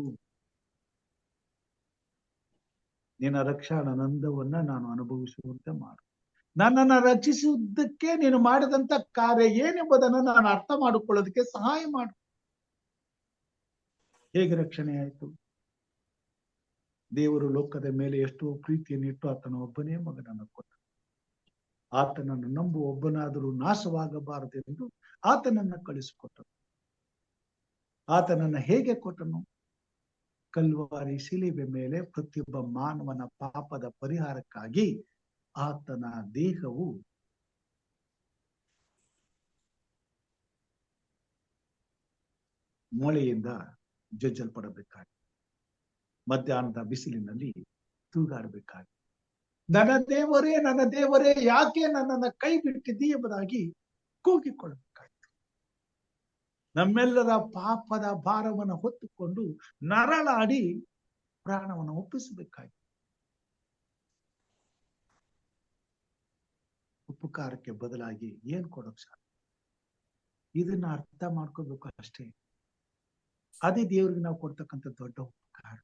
ನಿನ್ನ ರಕ್ಷಾನಂದವನ್ನ ನಾನು ಅನುಭವಿಸುವಂತೆ ಮಾಡು. ನನ್ನನ್ನ ರಕ್ಷಿಸುವುದಕ್ಕೆ ನೀನು ಮಾಡಿದಂತ ಕಾರ್ಯ ಏನೆಂಬುದನ್ನು ನಾನು ಅರ್ಥ ಮಾಡಿಕೊಳ್ಳೋದಕ್ಕೆ ಸಹಾಯ ಮಾಡು. ಹೇಗೆ ರಕ್ಷಣೆ ಆಯಿತು? ದೇವರು ಲೋಕದ ಮೇಲೆ ಎಷ್ಟೋ ಪ್ರೀತಿಯನ್ನಿಟ್ಟು ಆತನ ಒಬ್ಬನೇ ಮಗನನ್ನು ಕೊಟ್ಟ. ಆತನನ್ನು ನಂಬುವ ಒಬ್ಬನಾದರೂ ನಾಶವಾಗಬಾರದೆಂದು ಆತನನ್ನ ಕಳಿಸಿಕೊಟ್ಟನು. ಆತನನ್ನ ಹೇಗೆ ಕೊಟ್ಟನು? ಕಲ್ವಾರಿ ಶಿಲುಬೆ ಮೇಲೆ ಪ್ರತಿಯೊಬ್ಬ ಮಾನವನ ಪಾಪದ ಪರಿಹಾರಕ್ಕಾಗಿ ಆತನ ದೇಹವು ಮೊಳೆಯಿಂದ ಜಜ್ಜಲ್ಪಡಬೇಕಾಗಿ, ಮಧ್ಯಾಹ್ನದ ಬಿಸಿಲಿನಲ್ಲಿ ತೂಗಾಡಬೇಕಾಗಿ, ನನ್ನ ದೇವರೇ ನನ್ನ ದೇವರೇ ಯಾಕೆ ನನ್ನನ್ನ ಕೈ ಬಿಟ್ಟಿದ್ದೀ ಎಂಬುದಾಗಿ ಕೂಗಿಕೊಳ್ಳಬೇಕಾಗಿತ್ತು. ನಮ್ಮೆಲ್ಲರ ಪಾಪದ ಭಾರವನ್ನು ಹೊತ್ತುಕೊಂಡು ನರಳಾಡಿ ಪ್ರಾಣವನ್ನು ಒಪ್ಪಿಸಬೇಕಾಗಿತ್ತು. ಉಪಕಾರಕ್ಕೆ ಬದಲಾಗಿ ಏನ್ ಕೊಡೋಕ್ ಸಾಧ್ಯ? ಇದನ್ನ ಅರ್ಥ ಮಾಡ್ಕೋಬೇಕು ಅಷ್ಟೇ. ಅದೇ ದೇವ್ರಿಗೆ ನಾವು ಕೊಡ್ತಕ್ಕಂಥ ದೊಡ್ಡ ಉಪಕಾರ.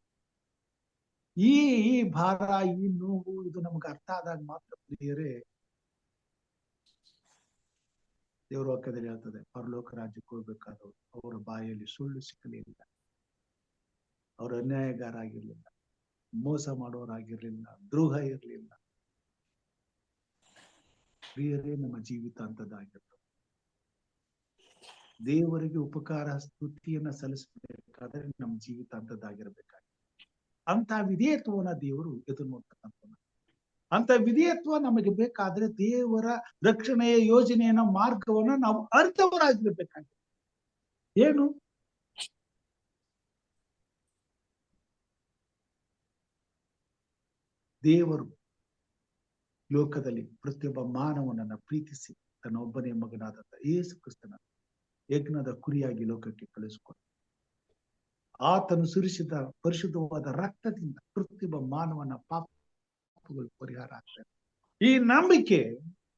ಈ ಭಾರ, ಈ ನೋವು, ಇದು ನಮ್ಗೆ ಅರ್ಥ ಆದಾಗ ಮಾತ್ರ ಪ್ರಿಯರೇ ದೇವ್ರ ವಾಕ್ಯದಲ್ಲಿ ಹೇಳ್ತದೆ, ಪರಲೋಕ ರಾಜ್ಯಕ್ಕೆ ಹೋಗ್ಬೇಕಾದವರು ಅವರ ಬಾಯಲ್ಲಿ ಸುಳ್ಳು ಸಿಕ್ಕಲಿಲ್ಲ, ಅವ್ರ ಅನ್ಯಾಯಗಾರ ಆಗಿರ್ಲಿಲ್ಲ, ಮೋಸ ಮಾಡೋರಾಗಿರ್ಲಿಲ್ಲ, ದ್ರೋಹ ಇರ್ಲಿಲ್ಲ. ಪ್ರಿಯರೇ, ನಮ್ಮ ಜೀವಿತ ಅಂತದಾಗಿರ್ತದೆ. ದೇವರಿಗೆ ಉಪಕಾರ ಸ್ತುತಿಯನ್ನ ಸಲ್ಲಿಸಬೇಕಾದ್ರೆ ನಮ್ಮ ಜೀವಿತ ಅಂತದಾಗಿರ್ಬೇಕಾಗಿದೆ. ಅಂತ ವಿಧೇಯತ್ವವನ್ನ ದೇವರು ಎದುರು ನೋಡ್ತಕ್ಕಂಥ. ಅಂತ ವಿಧೇಯತ್ವ ನಮಗೆ ಬೇಕಾದ್ರೆ ದೇವರ ರಕ್ಷಣೆಯ ಯೋಜನೆಯನ್ನ, ಮಾರ್ಗವನ್ನ ನಾವು ಅರ್ಥವರಾಗಿರ್ಬೇಕಾಗಿದೆ. ಏನು? ದೇವರು ಲೋಕದಲ್ಲಿ ಪ್ರತಿಯೊಬ್ಬ ಮಾನವನನ್ನ ಪ್ರೀತಿಸಿ ತನ್ನ ಒಬ್ಬನೇ ಮಗನಾದಂತ ಯೇಸು ಕ್ರಿಸ್ತನ ಯಜ್ಞದ ಕುರಿಯಾಗಿ ಲೋಕಕ್ಕೆ ಕಳಿಸಿಕೊಂಡು ಆತನು ಸುರಿಸಿದ ಪರಿಶುದ್ಧವಾದ ರಕ್ತದಿಂದ ಪ್ರತಿಯೊಬ್ಬ ಮಾನವನ ಪಾಪಗಳು ಪರಿಹಾರ ಆಗ್ತದೆ. ಈ ನಂಬಿಕೆ,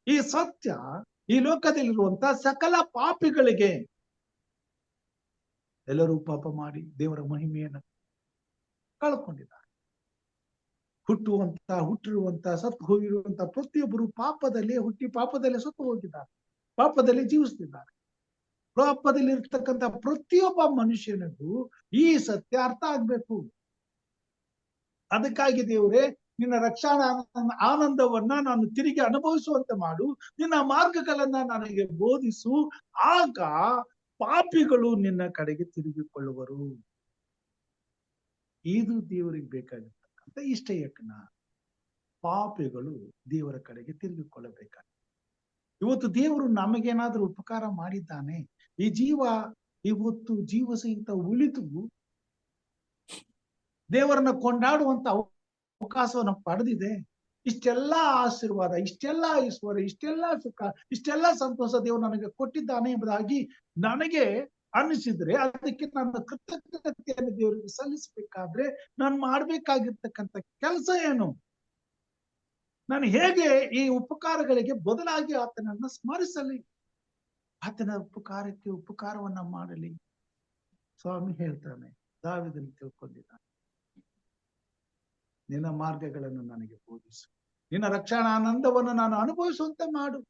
ಈ ಸತ್ಯ ಈ ಲೋಕದಲ್ಲಿರುವಂತ ಸಕಲ ಪಾಪಿಗಳಿಗೆ, ಎಲ್ಲರೂ ಪಾಪ ಮಾಡಿ ದೇವರ ಮಹಿಮೆಯನ್ನು ಕಳ್ಕೊಂಡಿದ್ದಾರೆ. ಹುಟ್ಟಿರುವಂತ ಸತ್ತು ಹೋಗಿರುವಂತ ಪ್ರತಿಯೊಬ್ಬರು ಪಾಪದಲ್ಲಿ ಹುಟ್ಟಿ ಪಾಪದಲ್ಲಿ ಸತ್ತು ಹೋಗಿದ್ದಾರೆ, ಪಾಪದಲ್ಲಿ ಜೀವಿಸ್ತಿದ್ದಾರೆ. ಪಾಪದಲ್ಲಿ ಇರ್ತಕ್ಕಂಥ ಪ್ರತಿಯೊಬ್ಬ ಮನುಷ್ಯನಿಗೂ ಈ ಸತ್ಯ ಅರ್ಥ ಆಗ್ಬೇಕು. ಅದಕ್ಕಾಗಿ ದೇವರೇ, ನಿನ್ನ ರಕ್ಷಣಾ ಆನಂದವನ್ನ ನಾನು ತಿರುಗಿ ಅನುಭವಿಸುವಂತೆ ಮಾಡು, ನಿನ್ನ ಮಾರ್ಗಗಳನ್ನ ನನಗೆ ಬೋಧಿಸು, ಆಗ ಪಾಪಿಗಳು ನಿನ್ನ ಕಡೆಗೆ ತಿರುಗಿಕೊಳ್ಳುವರು. ಇದು ದೇವರಿಗೆ ಬೇಕಾಗಿರ್ತಕ್ಕಂಥ ಇಷ್ಟ ಯಜ್ಞ. ಪಾಪಿಗಳು ದೇವರ ಕಡೆಗೆ ತಿರುಗಿಕೊಳ್ಳಬೇಕಾಗಿದೆ. ಇವತ್ತು ದೇವರು ನಮಗೇನಾದ್ರೂ ಉಪಕಾರ ಮಾಡಿದ್ದಾನೆ, ಈ ಜೀವ ಇವತ್ತು ಜೀವ ಸಹಿತ ಉಳಿದು ದೇವರನ್ನ ಕೊಂಡಾಡುವಂತ ಅವಕಾಶವನ್ನು ಪಡೆದಿದೆ. ಇಷ್ಟೆಲ್ಲಾ ಆಶೀರ್ವಾದ, ಇಷ್ಟೆಲ್ಲಾ ಐಶ್ವರ್ಯ, ಇಷ್ಟೆಲ್ಲಾ ಸುಖ, ಇಷ್ಟೆಲ್ಲಾ ಸಂತೋಷ ದೇವರು ನನಗೆ ಕೊಟ್ಟಿದ್ದಾನೆ ಎಂಬುದಾಗಿ ನನಗೆ ಅನ್ನಿಸಿದ್ರೆ ಅದಕ್ಕೆ ನನ್ನ ಕೃತಜ್ಞತೆಯನ್ನು ದೇವರಿಗೆ ಸಲ್ಲಿಸಬೇಕಾದ್ರೆ ನಾನು ಮಾಡ್ಬೇಕಾಗಿರ್ತಕ್ಕಂಥ ಕೆಲಸ ಏನು? ನಾನು ಹೇಗೆ ಈ ಉಪಕಾರಗಳಿಗೆ ಬದಲಾಗಿ ಆತನನ್ನ ಸ್ಮರಿಸಲಿ, ಆತನ ಉಪಕಾರಕ್ಕೆ ಉಪಕಾರವನ್ನ ಮಾಡಲಿ? ಸ್ವಾಮಿ ಹೇಳ್ತಾನೆ, ದಾವೀದನು ತಿಳ್ಕೊಂಡಿದ್ದಾನೆ, ನಿನ್ನ ಮಾರ್ಗಗಳನ್ನು ನನಗೆ ಬೋಧಿಸು, ನಿನ್ನ ರಕ್ಷಣಾನಂದವನ್ನು ನಾನು ಅನುಭವಿಸುವಂತೆ ಮಾಡು.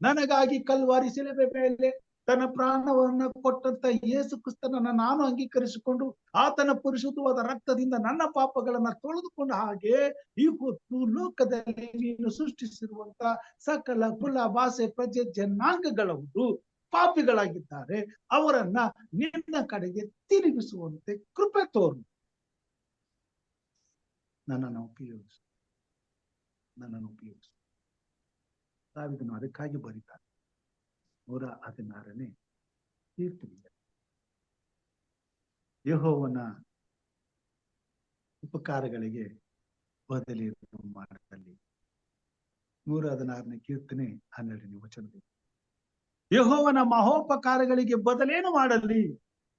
ನನಗಾಗಿ ಕಲ್ವಾರಿ ಶಿಲುಬೆ ಮೇಲೆ ತನ್ನ ಪ್ರಾಣವನ್ನ ಕೊಟ್ಟಂತ ಯೇಸು ಕ್ರಿಸ್ತನನ್ನ ನಾನು ಅಂಗೀಕರಿಸಿಕೊಂಡು ಆತನ ಪರಿಶುದ್ಧವಾದ ರಕ್ತದಿಂದ ನನ್ನ ಪಾಪಗಳನ್ನ ತೊಳೆದುಕೊಂಡ ಹಾಗೆ ಇವತ್ತು ಲೋಕದಲ್ಲಿ ನೀನು ಸೃಷ್ಟಿಸಿರುವಂತ ಸಕಲ ಕುಲ, ಭಾಷೆ, ಪ್ರಜೆ, ಜನಾಂಗಗಳವರು ಪಾಪಿಗಳಾಗಿದ್ದಾರೆ. ಅವರನ್ನ ನಿನ್ನ ಕಡೆಗೆ ತಿರುಗಿಸುವಂತೆ ಕೃಪೆ ತೋರು. ನನ್ನನ್ನು ಉಪಯೋಗಿಸು. ದಾವೀದನು ಅದಕ್ಕಾಗಿ ಬರೀತಾರೆ 116ನೇ ಕೀರ್ತನೆ, ಯೆಹೋವನ ಉಪಕಾರಗಳಿಗೆ ಬದಲೇನು ಮಾಡಲಿ. 116ನೇ ಕೀರ್ತನೆ 12ನೇ ವಚನದಲ್ಲಿ, ಯೆಹೋವನ ಮಹೋಪಕಾರಗಳಿಗೆ ಬದಲೇನು ಮಾಡಲಿ?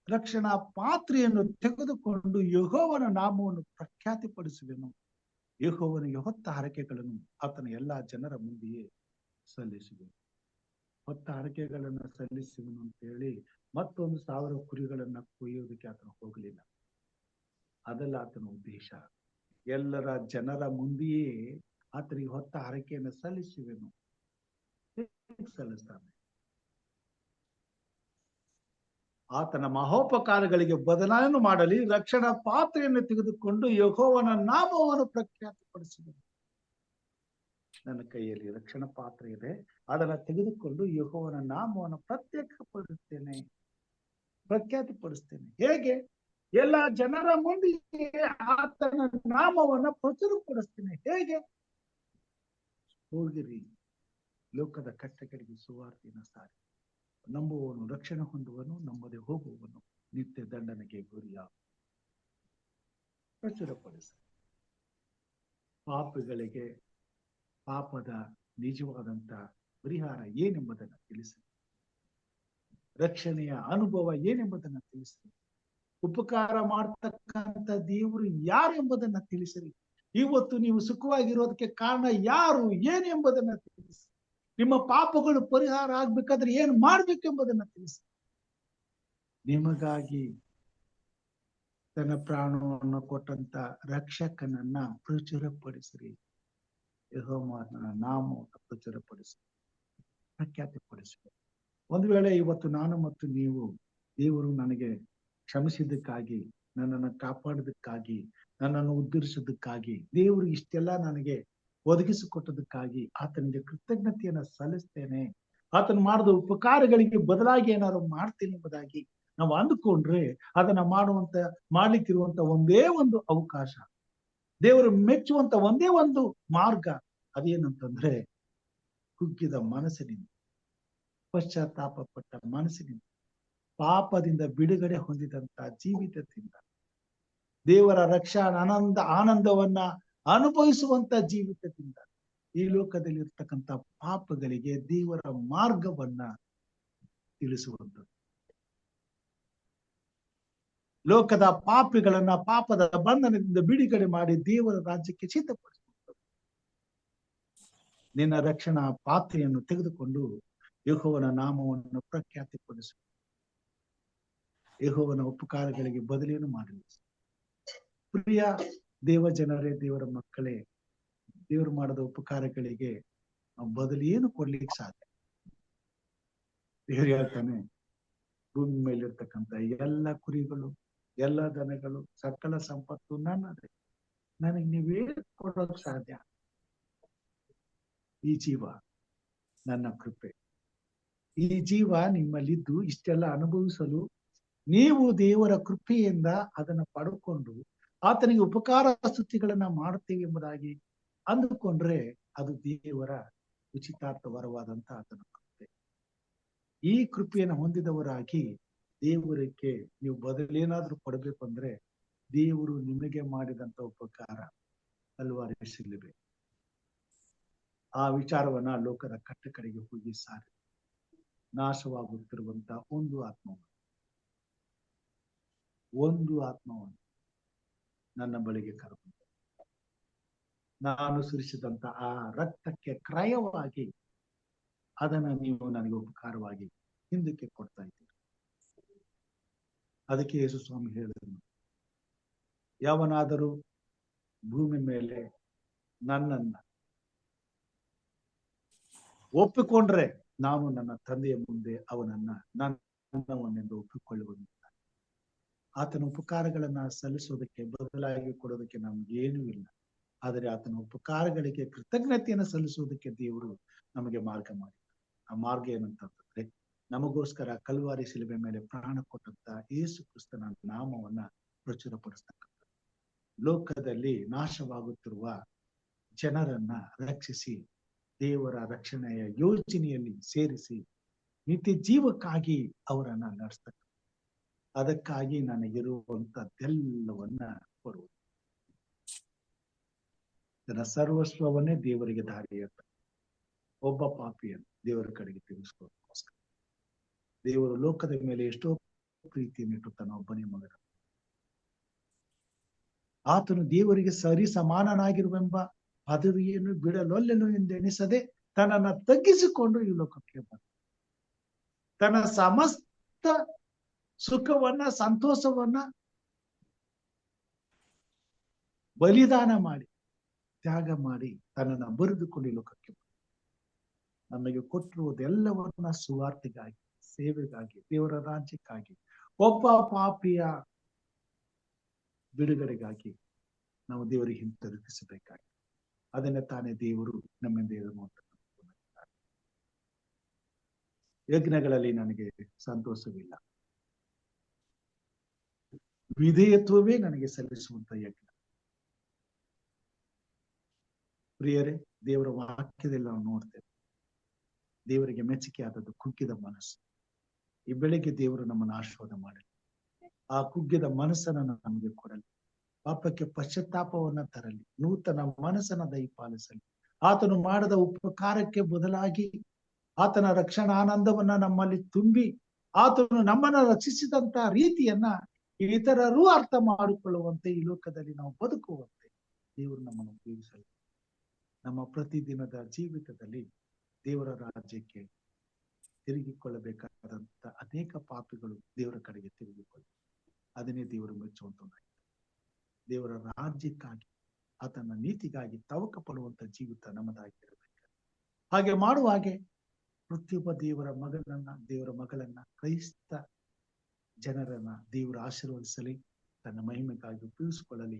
ರಕ್ಷಣಾ ಪಾತ್ರೆಯನ್ನು ತೆಗೆದುಕೊಂಡು ಯೆಹೋವನ ನಾಮವನ್ನು ಪ್ರಖ್ಯಾತಿಪಡಿಸುವೆನು. ಯೆಹೋವನಿಗೆ ಹೊತ್ತ ಹರಕೆಗಳನ್ನು ಆತನ ಎಲ್ಲಾ ಜನರ ಮುಂದೆಯೇ ಸಲ್ಲಿಸುವೆನು. ಹೊತ್ತ ಹರಕೆಗಳನ್ನ ಸಲ್ಲಿಸುವನು ಅಂತ ಹೇಳಿ ಮತ್ತೊಂದು 1000 ಕುರಿಗಳನ್ನ ಕೊಯ್ಯೋದಕ್ಕೆ ಆತನು ಹೋಗಲಿಲ್ಲ. ಅದೆಲ್ಲ ಆತನ ಉದ್ದೇಶ. ಎಲ್ಲರ ಜನರ ಮುಂದೆಯೇ ಆತನಿಗೆ ಹೊತ್ತ ಹರಕೆಯನ್ನು ಸಲ್ಲಿಸುವೆನು. ಸಲ್ಲಿಸ್ತಾನೆ. ಆತನ ಮಹೋಪಕಾರಗಳಿಗೆ ಬದಲಾವಣೆ ಮಾಡಲಿ. ರಕ್ಷಣಾ ಪಾತ್ರೆಯನ್ನು ತೆಗೆದುಕೊಂಡು ಯೆಹೋವನ ನಾಮವನ್ನು ಪ್ರಖ್ಯಾತಿಪಡಿಸಿದನು. ನನ್ನ ಕೈಯಲ್ಲಿ ರಕ್ಷಣಾ ಪಾತ್ರೆ ಇದೆ, ಅದನ್ನ ತೆಗೆದುಕೊಂಡು ಯೆಹೋವನ ನಾಮವನ್ನು ಪ್ರಖ್ಯಾತಿಪಡಿಸ್ತೇನೆ. ಹೇಗೆ? ಎಲ್ಲ ಜನರ ಮುಂದೆ ಆತನ ನಾಮವನ್ನ ಪ್ರಚುರಪಡಿಸ್ತೇನೆ. ಹೇಗೆ? ಹೋಗಿರಿ, ಲೋಕದ ಕಟ್ಟಕಡೆಗೆ ಸುವಾರ್ತೆಯನ್ನು ಸಾರಿ. ನಂಬುವವನು ರಕ್ಷಣೆ ಹೊಂದುವನು, ನಂಬದೆ ಹೋಗುವವನು ನಿತ್ಯ ದಂಡನೆಗೆ ಗುರಿಯ. ಪ್ರಚುರಪಡಿಸ. ಪಾಪಿಗಳಿಗೆ ಪಾಪದ ನಿಜವಾದಂತ ಪರಿಹಾರ ಏನೆಂಬುದನ್ನು ತಿಳಿಸಿ, ರಕ್ಷಣೆಯ ಅನುಭವ ಏನೆಂಬುದನ್ನ ತಿಳಿಸಿ, ಉಪಕಾರ ಮಾಡತಕ್ಕಂಥ ದೇವರು ಯಾರು ಎಂಬುದನ್ನ ತಿಳಿಸಿರಿ. ಇವತ್ತು ನೀವು ಸುಖವಾಗಿರೋದಕ್ಕೆ ಕಾರಣ ಯಾರು, ಏನು ಎಂಬುದನ್ನ ತಿಳಿಸಿ. ನಿಮ್ಮ ಪಾಪಗಳು ಪರಿಹಾರ ಆಗ್ಬೇಕಾದ್ರೆ ಏನ್ ಮಾಡ್ಬೇಕೆಂಬುದನ್ನ ತಿಳಿಸಿ. ನಿಮಗಾಗಿ ತನ್ನ ಪ್ರಾಣವನ್ನು ಕೊಟ್ಟಂತ ರಕ್ಷಕನನ್ನ ಪ್ರಚುರಪಡಿಸಿರಿ. ಯೆಹೋವನ ನಾಮವನ್ನು ಪ್ರಚುರಪಡಿಸಿ, ಪ್ರಖ್ಯಾತಿಪಡಿಸಿ. ಒಂದು ವೇಳೆ ಇವತ್ತು ನಾನು ಮತ್ತು ನೀವು ದೇವರು ನನಗೆ ಕ್ಷಮಿಸಿದ್ದಕ್ಕಾಗಿ, ನನ್ನನ್ನು ಕಾಪಾಡೋದಕ್ಕಾಗಿ, ನನ್ನನ್ನು ಉದ್ಧರಿಸೋದಕ್ಕಾಗಿ, ದೇವರು ಇಷ್ಟೆಲ್ಲ ನನಗೆ ಒದಗಿಸಿಕೊಟ್ಟದಕ್ಕಾಗಿ ಆತನಿಗೆ ಕೃತಜ್ಞತೆಯನ್ನ ಸಲ್ಲಿಸ್ತೇನೆ, ಆತನು ಮಾಡಿದ ಉಪಕಾರಗಳಿಗೆ ಬದಲಾಗಿ ಏನಾದ್ರು ಮಾಡ್ತೀನಿ ಎಂಬುದಾಗಿ ನಾವು ಅಂದುಕೊಂಡ್ರೆ ಅದನ್ನ ಮಾಡ್ಲಿಕ್ಕಿರುವಂತ ಒಂದೇ ಒಂದು ಅವಕಾಶ, ದೇವರು ಮೆಚ್ಚುವಂತ ಒಂದೇ ಒಂದು ಮಾರ್ಗ ಅದೇನಂತಂದ್ರೆ ಕುಗ್ಗಿದ ಮನಸ್ಸಿನಿಂದ, ಪಶ್ಚಾತ್ತಾಪ ಪಟ್ಟ ಮನಸ್ಸಿನಿಂದ, ಪಾಪದಿಂದ ಬಿಡುಗಡೆ ಹೊಂದಿದಂತ ಜೀವಿತದಿಂದ, ದೇವರ ರಕ್ಷಾ ಆನಂದವನ್ನ ಅನುಭವಿಸುವಂತ ಜೀವಿತದಿಂದ ಈ ಲೋಕದಲ್ಲಿ ಇರ್ತಕ್ಕಂಥ ಪಾಪಗಳಿಗೆ ದೇವರ ಮಾರ್ಗವನ್ನ ತಿಳಿಸುವಂಥದ್ದು. ಲೋಕದ ಪಾಪಿಗಳನ್ನ ಪಾಪದ ಬಂಧನದಿಂದ ಬಿಡುಗಡೆ ಮಾಡಿ ದೇವರ ರಾಜ್ಯಕ್ಕೆ ಸಿದ್ಧಪಡಿಸುವಂಥದ್ದು. ನಿನ್ನ ರಕ್ಷಣಾ ಪಾತ್ರೆಯನ್ನು ತೆಗೆದುಕೊಂಡು ಯೆಹೋವನ ನಾಮವನ್ನು ಪ್ರಖ್ಯಾತಿಪಡಿಸು. ಯೆಹೋವನ ಉಪಕಾರಗಳಿಗೆ ಬದಲೇನು ಮಾಡಲಿ. ಪ್ರಿಯ ದೇವ ಜನರೇ, ದೇವರ ಮಕ್ಕಳೇ, ದೇವರು ಮಾಡಿದ ಉಪಕಾರಗಳಿಗೆ ನಾವು ಬದಲೇನು ಕೊಡ್ಲಿಕ್ಕೆ ಸಾಧ್ಯ? ದೇವರು ಹೇಳ್ತಾನೆ, ಭೂಮಿ ಮೇಲಿರ್ತಕ್ಕಂಥ ಎಲ್ಲ ಕುರಿಗಳು, ಎಲ್ಲ ದನಗಳು, ಸಕಲ ಸಂಪತ್ತು ನನ್ನದೇ, ನನಗೆ ನೀವೇ ಕೊಡೋಕ್ ಸಾಧ್ಯ? ಈ ಜೀವ ನನ್ನ ಕೃಪೆ. ಈ ಜೀವ ನಿಮ್ಮಲ್ಲಿದ್ದು ಇಷ್ಟೆಲ್ಲ ಅನುಭವಿಸಲು ನೀವು ದೇವರ ಕೃಪೆಯಿಂದ ಅದನ್ನ ಪಡ್ಕೊಂಡು ಆತನಿಗೆ ಉಪಕಾರ ಸ್ತುತಿಗಳನ್ನ ಮಾಡುತ್ತೇವೆ ಎಂಬುದಾಗಿ ಅಂದುಕೊಂಡ್ರೆ ಅದು ದೇವರ ಉಚಿತಾರ್ಥವರವಾದಂತ ಆತನ ಕೃಪೆ. ಈ ಕೃಪೆಯನ್ನು ಹೊಂದಿದವರಾಗಿ ದೇವರಿಗೆ ನೀವು ಬದಲೇನಾದ್ರೂ ಕೊಡಬೇಕು ಅಂದ್ರೆ ದೇವರು ನಿಮಗೆ ಮಾಡಿದಂತ ಉಪಕಾರ ಕಲ್ವಾರಿ ಶಿಲುಬೆ. ಆ ವಿಚಾರವನ್ನ ಲೋಕದ ಕಟ್ಟ ಕಡೆಗೆ ಹೋಗಿ ಸಾರಿ ನಾಶವಾಗುತ್ತಿರುವಂತ ಒಂದು ಆತ್ಮವನ್ನು ನನ್ನ ಬಳಿಗೆ ಕರೆದು ನಾನು ಸುರಿಸಿದಂತ ಆ ರಕ್ತಕ್ಕೆ ಕ್ರಯವಾಗಿ ಅದನ್ನ ನೀವು ನನಗೆ ಉಪಕಾರವಾಗಿ ಹಿಂದಕ್ಕೆ ಕೊಡ್ತಾ ಇದ್ದೀರಿ. ಅದಕ್ಕೆ ಯೇಸು ಸ್ವಾಮಿ ಹೇಳಿದ್ರು, ಯಾವನಾದರೂ ಭೂಮಿ ಮೇಲೆ ನನ್ನನ್ನ ಒಪ್ಪಿಕೊಂಡ್ರೆ ನಾನು ನನ್ನ ತಂದೆಯ ಮುಂದೆ ಅವನನ್ನ ನನ್ನವನ್ನೆಂದು ಒಪ್ಪಿಕೊಳ್ಳುವುದಿಲ್ಲ. ಆತನ ಉಪಕಾರಗಳನ್ನ ಸಲ್ಲಿಸೋದಕ್ಕೆ ಬದಲಾಗಿ ಕೊಡೋದಕ್ಕೆ ನಮ್ಗೇನೂ ಇಲ್ಲ. ಆದರೆ ಆತನ ಉಪಕಾರಗಳಿಗೆ ಕೃತಜ್ಞತೆಯನ್ನು ಸಲ್ಲಿಸುವುದಕ್ಕೆ ದೇವರು ನಮಗೆ ಮಾರ್ಗ ಮಾಡಿದ. ಆ ಮಾರ್ಗ ಏನಂತಂದ್ರೆ ನಮಗೋಸ್ಕರ ಕಲ್ವಾರಿ ಶಿಲುಬೆ ಮೇಲೆ ಪ್ರಾಣ ಕೊಟ್ಟಂತ ಯೇಸು ಕ್ರಿಸ್ತನ ನಾಮವನ್ನ ಪ್ರಚುರಪಡಿಸ್ತಕ್ಕಂಥ, ಲೋಕದಲ್ಲಿ ನಾಶವಾಗುತ್ತಿರುವ ಜನರನ್ನ ರಕ್ಷಿಸಿ ದೇವರ ರಕ್ಷಣೆಯ ಯೋಜನೆಯಲ್ಲಿ ಸೇರಿಸಿ ನಿತ್ಯ ಜೀವಕ್ಕಾಗಿ ಅವರನ್ನ ನಡೆಸ್ತಕ್ಕ, ಅದಕ್ಕಾಗಿ ನನಗಿರುವಂತದ್ದೆಲ್ಲವನ್ನ ಕೊಡುವುದು. ತನ್ನ ಸರ್ವಸ್ವವನ್ನೇ ದೇವರಿಗೆ ದಾರಿ ಇರ್ತಾರೆ. ಒಬ್ಬ ಪಾಪಿಯನ್ನು ದೇವರ ಕಡೆಗೆ ತಿರುಗಿಸ್ಕೋದಕ್ಕೋಸ್ಕರ ದೇವರು ಲೋಕದ ಮೇಲೆ ಎಷ್ಟೋ ಪ್ರೀತಿಯನ್ನು ಇಟ್ಟುತ್ತಾನೆ ಒಬ್ಬನೇ ಮಗನ. ಆತನು ದೇವರಿಗೆ ಸರಿ ಸಮಾನನಾಗಿರುವೆಂಬ ಪದವಿಯನ್ನು ಬಿಡಲೊಲ್ಲೆನು ಎಂದೆಣಿಸದೆ ತನ್ನನ್ನ ತಗ್ಗಿಸಿಕೊಂಡು ಈ ಲೋಕಕ್ಕೆ ಬಂದ. ತನ್ನ ಸಮಸ್ತ ಸುಖವನ್ನ, ಸಂತೋಷವನ್ನ ಬಲಿದಾನ ಮಾಡಿ, ತ್ಯಾಗ ಮಾಡಿ ತನ್ನನ್ನ ಬರೆದುಕೊಂಡು ಈ ಲೋಕಕ್ಕೆ ಬಂದ. ನಮಗೆ ಕೊಟ್ಟಿರುವುದೆಲ್ಲವನ್ನ ಸುವಾರ್ತೆಗಾಗಿ, ಸೇವೆಗಾಗಿ, ದೇವರ ರಾಜ್ಯಕ್ಕಾಗಿ, ಒಬ್ಬ ಪಾಪಿಯ ಬಿಡುಗಡೆಗಾಗಿ ನಾವು ದೇವರಿಗೆ ಹಿಂತಿರುಗಿಸಬೇಕಾಗಿ. ಅದನ್ನೇ ತಾನೇ ದೇವರು ನಮ್ಮಿಂದ ಯಜ್ಞಗಳಲ್ಲಿ ನನಗೆ ಸಂತೋಷವಿಲ್ಲ, ವಿಧೇಯತ್ವವೇ ನನಗೆ ಸಲ್ಲಿಸುವಂತ ಯಜ್ಞ. ಪ್ರಿಯರೇ, ದೇವರ ವಾಕ್ಯದಲ್ಲಿ ನಾವು ನೋಡ್ತೇವೆ, ದೇವರಿಗೆ ಮೆಚ್ಚುಗೆ ಆದದ್ದು ಕುಗ್ಗಿದ ಮನಸ್ಸು. ಈ ಬೆಳಿಗ್ಗೆ ದೇವರು ನಮ್ಮನ್ನು ಆಶೀರ್ವಾದ ಮಾಡಲಿ, ಆ ಕುಗ್ಗಿದ ಮನಸ್ಸನ್ನು ನಮಗೆ ಕೊಡಲಿ, ಪಾಪಕ್ಕೆ ಪಶ್ಚಾತ್ತಾಪವನ್ನ ತರಲಿ, ನೂತನ ಮನಸ್ಸನ್ನ ದಯಪಾಲಿಸಲಿ. ಆತನು ಮಾಡದ ಉಪಕಾರಕ್ಕೆ ಬದಲಾಗಿ ಆತನ ರಕ್ಷಣಾನಂದವನ್ನ ನಮ್ಮಲ್ಲಿ ತುಂಬಿ ಆತನು ನಮ್ಮನ್ನ ರಕ್ಷಿಸಿದಂತ ರೀತಿಯನ್ನ ಇತರರೂ ಅರ್ಥ ಮಾಡಿಕೊಳ್ಳುವಂತೆ ಈ ಲೋಕದಲ್ಲಿ ನಾವು ಬದುಕುವಂತೆ ದೇವರು ನಮ್ಮನ್ನು ಉಪಯೋಗಿಸಲಿ. ನಮ್ಮ ಪ್ರತಿದಿನದ ಜೀವಿತದಲ್ಲಿ ದೇವರ ರಾಜ್ಯಕ್ಕೆ ತಿರುಗಿಕೊಳ್ಳಬೇಕಾದಂತ ಅನೇಕ ಪಾಪಿಗಳು ದೇವರ ಕಡೆಗೆ ತಿರುಗಿಕೊಳ್ಳಿ. ಅದನ್ನೇ ದೇವರು ಮೆಚ್ಚುವಂತ ದೇವರ ರಾಜ್ಯಕ್ಕಾಗಿ ಆತನ ನೀತಿಗಾಗಿ ತವಕ ಪಡುವಂತ ಜೀವಿತ ನಮ್ಮದಾಗಿರಬೇಕು. ಹಾಗೆ ಮಾಡುವ ಹಾಗೆ ಪ್ರತಿಯೊಬ್ಬ ದೇವರ ಮಗಳನ್ನ ಕ್ರೈಸ್ತ ಜನರನ್ನ ದೇವರು ಆಶೀರ್ವದಿಸಲಿ, ತನ್ನ ಮಹಿಮೆಗಾಗಿ ಉಪಯೋಗಿಸಿಕೊಳ್ಳಲಿ.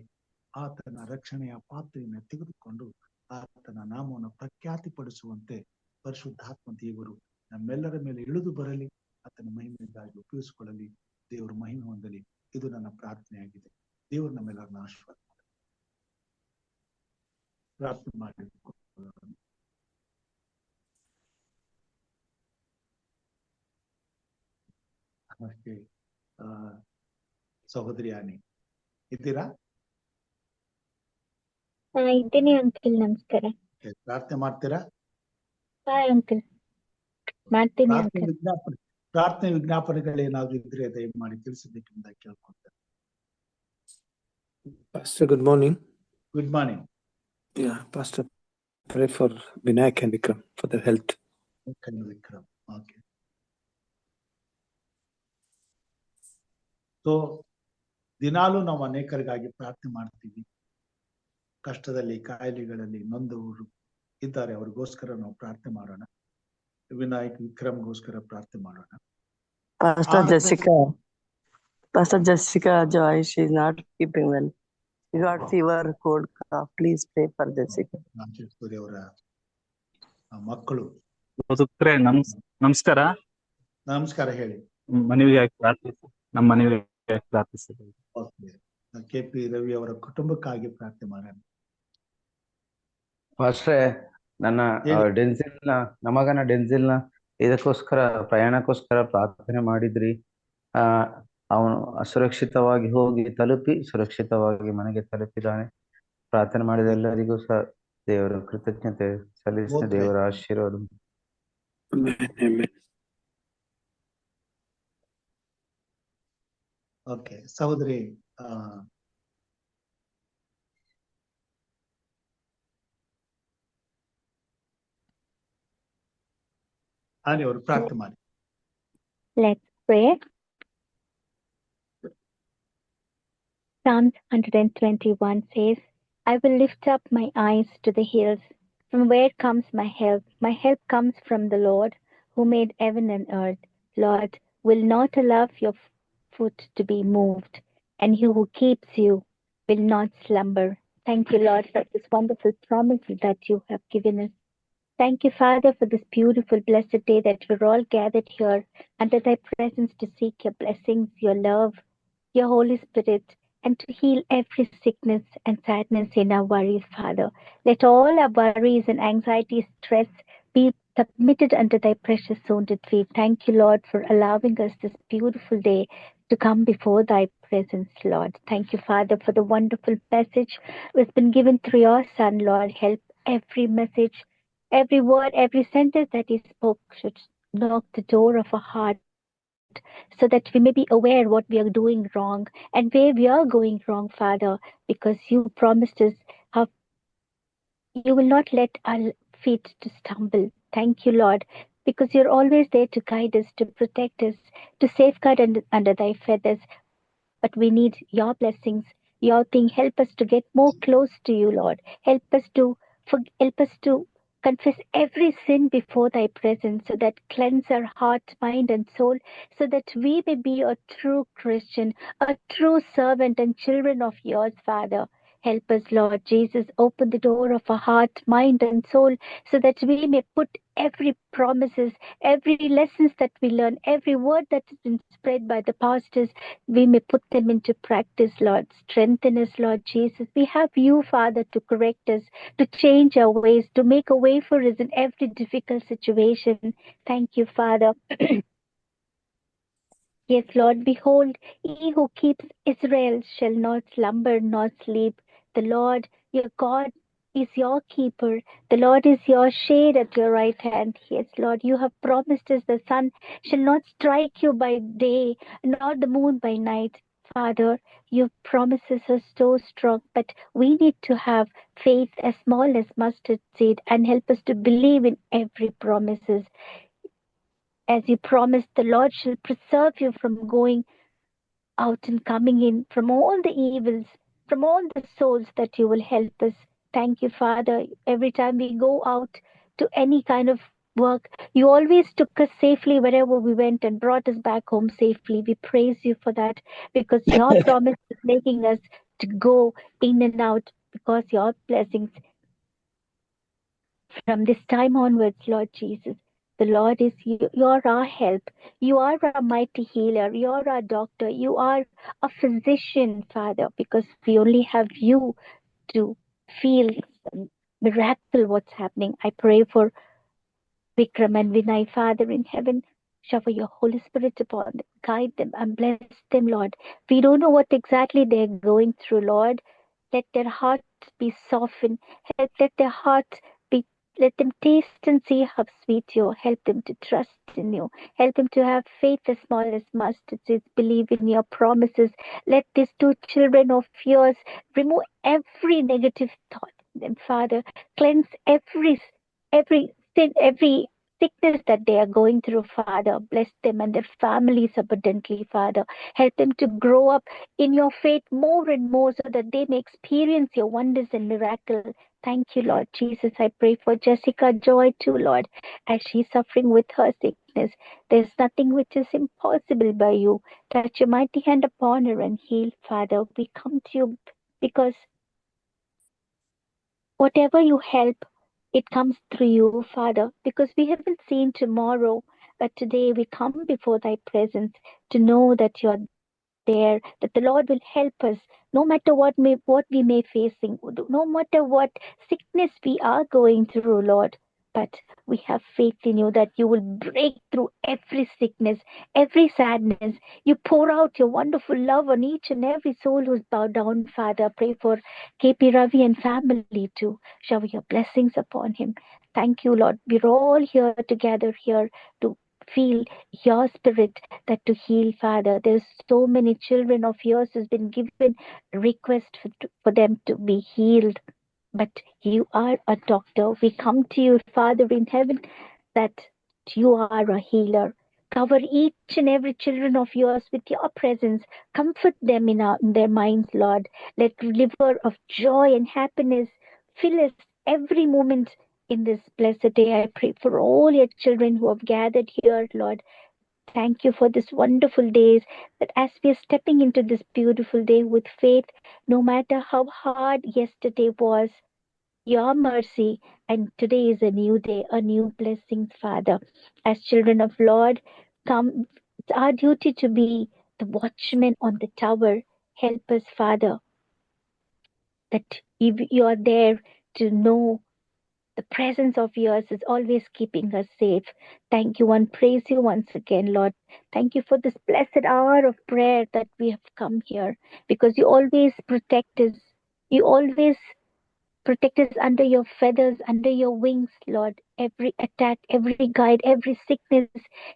ಆತನ ರಕ್ಷಣೆಯ ಪಾತ್ರೆಯನ್ನು ತೆಗೆದುಕೊಂಡು ಆತನ ನಾಮವನ್ನು ಪ್ರಖ್ಯಾತಿಪಡಿಸುವಂತೆ ಪರಿಶುದ್ಧಾತ್ಮ ದೇವರು ನಮ್ಮೆಲ್ಲರ ಮೇಲೆ ಇಳಿದು ಬರಲಿ, ಆತನ ಮಹಿಮೆಗಾಗಿ ಉಪಯೋಗಿಸಿಕೊಳ್ಳಲಿ. ದೇವರು ಮಹಿಮೆ ಹೊಂದಲಿ. ಇದು ನನ್ನ ಪ್ರಾರ್ಥನೆಯಾಗಿದೆ. ದೇವರು ನಮ್ಮೆಲ್ಲರನ್ನ ಆಶೀರ್ವಾದ ಪ್ರಾರ್ಥನೆ ಮಾಡಿ. ನಮಸ್ತೆ ಸಹೋದರಿ ಆನಿ, ಇದ್ದೀರಾ? ಇದ್ದೀನಿ ಅಂಕಲ್, ನಮಸ್ಕಾರ. ಪ್ರಾರ್ಥನೆ ಮಾಡ್ತೀರಾ? ಹಾಯ್ ಅಂಕಲ್, ಮಾಡ್ತೀನಿ ಅಂಕಲ್. ಪ್ರಾರ್ಥನೆ ವಿಜ್ಞಾಪನೆಗಳೇನಾದ್ರು ಇದ್ರೆ ದಯಮಾಡಿ ತಿಳಿಸಬೇಕೆಂದ ಕೇಳ್ಕೊಳ್ತೇನೆ. Pastor, good morning. Good morning. Yeah, Pastor, pray for Vinayak and Vikram for their health. Okay, Vikram. Okay. So, ದಿನಾಲೂ ನಾವು ಅನೇಕರಿಗಾಗಿ ಪ್ರಾರ್ಥನೆ ಮಾಡ್ತೀವಿ. ಕಷ್ಟದಲ್ಲಿ, ಕಾಯಿಲೆಗಳಲ್ಲಿ ನೊಂದವರು ಇದ್ದಾರೆ, ಅವ್ರಿಗೋಸ್ಕರ ನಾವು ಪ್ರಾರ್ಥನೆ ಮಾಡೋಣ. ವಿನಾಯಕ್, ವಿಕ್ರಮ್ಗೋಸ್ಕರ ಪ್ರಾರ್ಥನೆ ಮಾಡೋಣ. Pastor Jessica Joy, she is not keeping well. She got fever, cold, cough. Please pray for Jessica. ಅವರ ಮಕ್ಕಳು. ನಮಸ್ಕಾರ. ನಮಸ್ಕಾರ, ಹೇಳಿ. ಮನೆಗೆ ನಮ್ಮ ಮನೆಗೆ ಪ್ರಾರ್ಥಿಸಿದ್ದೇವೆ. KP ರವಿ ಅವರ ಕುಟುಂಬಕ್ಕಾಗಿ ಪ್ರಾರ್ಥನೆ ಮಾಡೋಣ. ಫಾಸ್ಟ್ರೆ, ನನ್ನ ನಮಗನ ಡೆನ್ಸಿಲ್ನ ಇದಕ್ಕೋಸ್ಕರ ಪ್ರಯಾಣಕ್ಕೋಸ್ಕರ ಪ್ರಾರ್ಥನೆ ಮಾಡಿದ್ರಿ. ಅವನು ಸುರಕ್ಷಿತವಾಗಿ ಹೋಗಿ ತಲುಪಿ ಸುರಕ್ಷಿತವಾಗಿ ಮನೆಗೆ ತಲುಪಿದ್ದಾನೆ. ಪ್ರಾರ್ಥನೆ ಮಾಡಿದ ಎಲ್ಲರಿಗೂ ಸಹ ದೇವರ ಕೃತಜ್ಞತೆ ಸಲ್ಲಿಸಿ ದೇವರ ಆಶೀರ್ವಾದ. ಓಕೆ, ಸಹೋದರಿ ಆನಿ ಅವರು ಪ್ರಾರ್ಥನೆ ಮಾಡಿ. Let's pray. Psalms 121 says, I will lift up my eyes to the hills. From where comes my help? My help comes from the Lord, who made heaven and earth. Lord, will not allow your foot to be moved, and he who keeps you will not slumber. Thank you, Lord, for this wonderful promise that you have given us. Thank you, Father, for this beautiful, blessed day that we're all gathered here under thy presence to seek your blessings, your love, your Holy Spirit, and to heal every sickness and sadness in our worries, Father. Let all our worries and anxieties, stress be submitted under thy precious wounded feet. Thank you, Lord, for allowing us this beautiful day to come before thy presence, Lord. Thank you, Father, for the wonderful message that's been given through your Son, Lord. Help every message, every word, every sentence that he spoke should knock the door of our heart, so that we may be aware what we are doing wrong and where we are going wrong, Father, because you promised us how you will not let our feet to stumble. Thank you, Lord, because you're always there to guide us, to protect us, to safeguard under thy feathers. But we need your blessings, your thing. Help us to get more close to you, Lord. Help us to confess every sin before thy presence, so that cleanse our heart, mind, and soul, so that we may be a true Christian, a true servant and children of yours, Father. Help us, Lord Jesus. Open the door of our heart, mind, and soul, so that we may put every promises, every lessons that we learn, every word that has been spread by the pastors, we may put them into practice, Lord. Strengthen us, Lord Jesus. We have you, Father, to correct us, to change our ways, to make a way for us in every difficult situation. Thank you, Father. Yes, Lord, behold, he who keeps Israel shall not slumber nor sleep. The Lord, your God, is your keeper. The Lord is your shade at your right hand. Yes, Lord, you have promised us the sun shall not strike you by day, nor the moon by night. Father, your promises are so strong, but we need to have faith as small as mustard seed and help us to believe in every promises. As you promised, the Lord shall preserve you from going out and coming in, from all the evils, from all the souls that you will help us. Thank you, Father. Every time we go out to any kind of work, you always took us safely wherever we went and brought us back home safely. We praise you for that because your promise is making us to go in and out because your blessings from this time onwards, Lord Jesus. The Lord is you. You are our help. You are our mighty healer. You are our doctor. You are a physician, Father, because we only have you to feel miracle what's happening. I pray for Vikram and Vinay, Father in heaven. Shower your Holy Spirit upon them. Guide them and bless them, Lord. We don't know what exactly they're going through, Lord. Let their hearts be softened. Let their hearts be, let them taste and see how sweet you are. Help them to trust in you. Help them to have faith as small as mustard seeds. Believe in your promises. Let these two children of yours remove every negative thought in them, Father. Cleanse every sin, every sickness that they are going through, Father. Bless them and their families abundantly, Father. Help them to grow up in your faith more and more so that they may experience your wonders and miracles. Thank you, Lord Jesus. I pray for Jessica Joy too, Lord, as she's suffering with her sickness. There's nothing which is impossible by you. Touch your mighty hand upon her and heal, Father. We come to you because whatever you help, it comes through you, Father, because we haven't seen tomorrow, but today we come before thy presence to know that you're there, that the Lord will help us, no matter what we may facing, no matter what sickness we are going through, Lord. But we have faith in you that you will break through every sickness, every sadness. You pour out your wonderful love on each and every soul who's bowed down, Father. Pray for KP Ravi and family too. Shower your blessings upon him. Thank you, Lord. We're all here together here to feel your spirit that to heal, Father. There's so many children of yours who's been given request for them to be healed. But you are a doctor. We come to you, Father in heaven, that you are a healer. Cover each and every children of yours with your presence. Comfort them in their minds, Lord. Let river of joy and happiness fill us every moment in this blessed day. I pray for all your children who have gathered here, Lord. Thank you for this wonderful days, that as we are stepping into this beautiful day with faith, no matter how hard yesterday was, your mercy, and today is a new day, a new blessing, Father. As children of Lord, come, it's our duty to be the watchman on the tower. Help us, Father, that you are there to know the presence of yours is always keeping us safe. Thank you and praise you once again, Lord. Thank you for this blessed hour of prayer that we have come here, because you always protect us. You always protect us under your feathers, under your wings, Lord. Every attack, every guide, every sickness,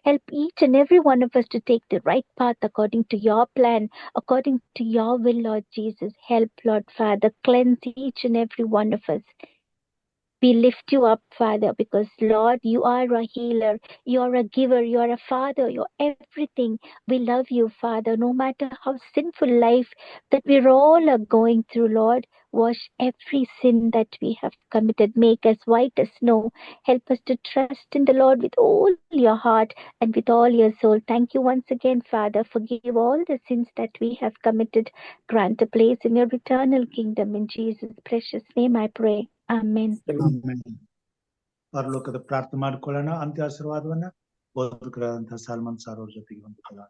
help each and every one of us to take the right path according to your plan, according to your will, Lord Jesus. Help, Lord Father, cleanse each and every one of us. We lift you up, Father, because, Lord, you are a healer. You are a giver. You are a father. You're everything. We love you, Father, no matter how sinful life that we're all are going through, Lord. Wash every sin that we have committed. Make us white as snow. Help us to trust in the Lord with all your heart and with all your soul. Thank you once again, Father. Forgive all the sins that we have committed. Grant a place in your eternal kingdom. In Jesus' precious name I pray. Amen. Amen. ಪರಲೋಕದ ಪ್ರಾರ್ಥನೆ ಮಾಡ್ಕೊಳ್ಳೋಣ. ಅಂತ್ಯ ಆಶೀರ್ವಾದವನ್ನ ಬೋಧಕರಾದಂತಹ Salman sir ಅವ್ರ ಜೊತೆಗೆ ಹೊಂದಿಕೊಳ್ಳೋಣ.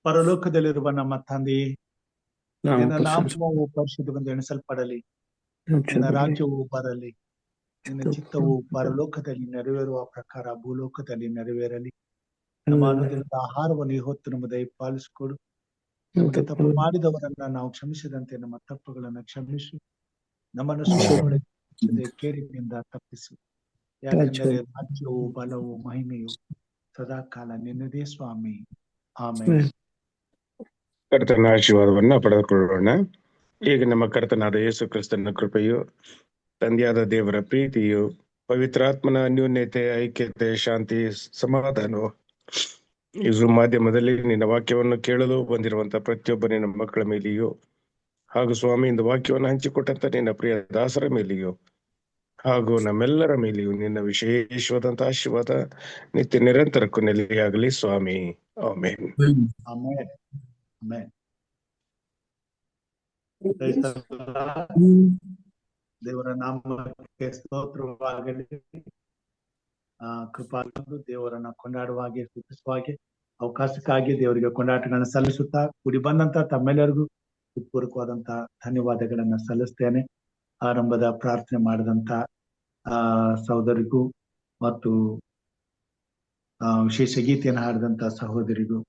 ಪರಲೋಕದಲ್ಲಿರುವ ನಮ್ಮ ತಂದೆಯೇ, ನಿನ್ನ ನಾಮವು ಪರಿಶುದ್ಧವೆಂದು ಎಣಿಸಲ್ಪಡಲಿ. ನಿನ್ನ ರಾಜ್ಯವು ಬರಲಿ. ನಿನ್ನ ಚಿತ್ತವು ಪರಲೋಕದಲ್ಲಿ ನೆರವೇರುವ ಪ್ರಕಾರ ಭೂಲೋಕದಲ್ಲಿ ನೆರವೇರಲಿ. ನಮ್ಮ ಅನುದಿನದ ಆಹಾರವನ್ನು ಹೊತ್ತು ನಮ್ಮ ದಯಪಾಲಿಸಿಕೊಡು. ನಮಗೆ ತಪ್ಪು ಮಾಡಿದವರನ್ನ ನಾವು ಕ್ಷಮಿಸಿದಂತೆ ನಮ್ಮ ತಪ್ಪುಗಳನ್ನು ಕ್ಷಮಿಸು. ನಮ್ಮನ್ನು ಶೋಧನೆಯೊಳಗೆ ಕೇಡಿನಿಂದ ತಪ್ಪಿಸು. ಯಾಕೆಂದರೆ ರಾಜ್ಯವು ಬಲವು ಮಹಿಮೆಯು ಸದಾಕಾಲ ನಿನ್ನದೇ ಸ್ವಾಮಿ. ಆಮೆನ್. ಕರ್ತನ ಆಶೀರ್ವಾದವನ್ನ ಪಡೆದುಕೊಳ್ಳೋಣ. ಈಗ ನಮ್ಮ ಕರ್ತನಾದ ಯೇಸು ಕ್ರಿಸ್ತನ ಕೃಪೆಯು, ತಂದೆಯಾದ ದೇವರ ಪ್ರೀತಿಯು, ಪವಿತ್ರಾತ್ಮನ ಅನ್ಯೋನ್ಯತೆ, ಐಕ್ಯತೆ, ಶಾಂತಿ, ಸಮಾಧಾನವು ಈ Zoom ಮಾಧ್ಯಮದಲ್ಲಿ ನಿನ್ನ ವಾಕ್ಯವನ್ನು ಕೇಳಲು ಬಂದಿರುವಂತಹ ಪ್ರತಿಯೊಬ್ಬ ನಿನ್ನ ಮಕ್ಕಳ ಮೇಲೆಯೂ, ಹಾಗೂ ಸ್ವಾಮಿಯಿಂದ ವಾಕ್ಯವನ್ನು ಹಂಚಿಕೊಟ್ಟಂತ ನಿನ್ನ ಪ್ರಿಯ ದಾಸರ ಮೇಲೆಯೂ, ಹಾಗೂ ನಮ್ಮೆಲ್ಲರ ಮೇಲೆಯೂ ನಿನ್ನ ವಿಶೇಷವಾದಂತಹ ಆಶೀರ್ವಾದ ನಿತ್ಯ ನಿರಂತರಕ್ಕೂ ನೆಲೆಯಾಗಲಿ ಸ್ವಾಮಿ. Amen. Amen. Amen. Praise the Lord. ದೇವರ ನಾಮಕ್ಕೆ ಸ್ತೋತ್ರವಾಗಲಿ. ಕೃಪಾಳು ದೇವರನ್ನ ಕೊಂಡಾಡುವಾಗೆ, ಸ್ತುತಿಸುವಾಗೆ ಅವಕಾಶಕ್ಕಾಗಿ ದೇವರಿಗೆ ಕೊಂಡಾಟಗಳನ್ನ ಸಲ್ಲಿಸುತ್ತಾ ಕೂಡಿ ಬಂದಂತ ತಮ್ಮೆಲ್ಲರಿಗೂ ಹೃತ್ಪೂರ್ವಕವಾದಂತ ಧನ್ಯವಾದಗಳನ್ನ ಸಲ್ಲಿಸ್ತೇನೆ. ಆರಂಭದ ಪ್ರಾರ್ಥನೆ ಮಾಡಿದಂತ ಸಹೋದರಿಗೂ ಮತ್ತು ವಿಶೇಷ ಗೀತೆಯನ್ನು ಹಾಡಿದಂತ ಸಹೋದರಿಗೂ,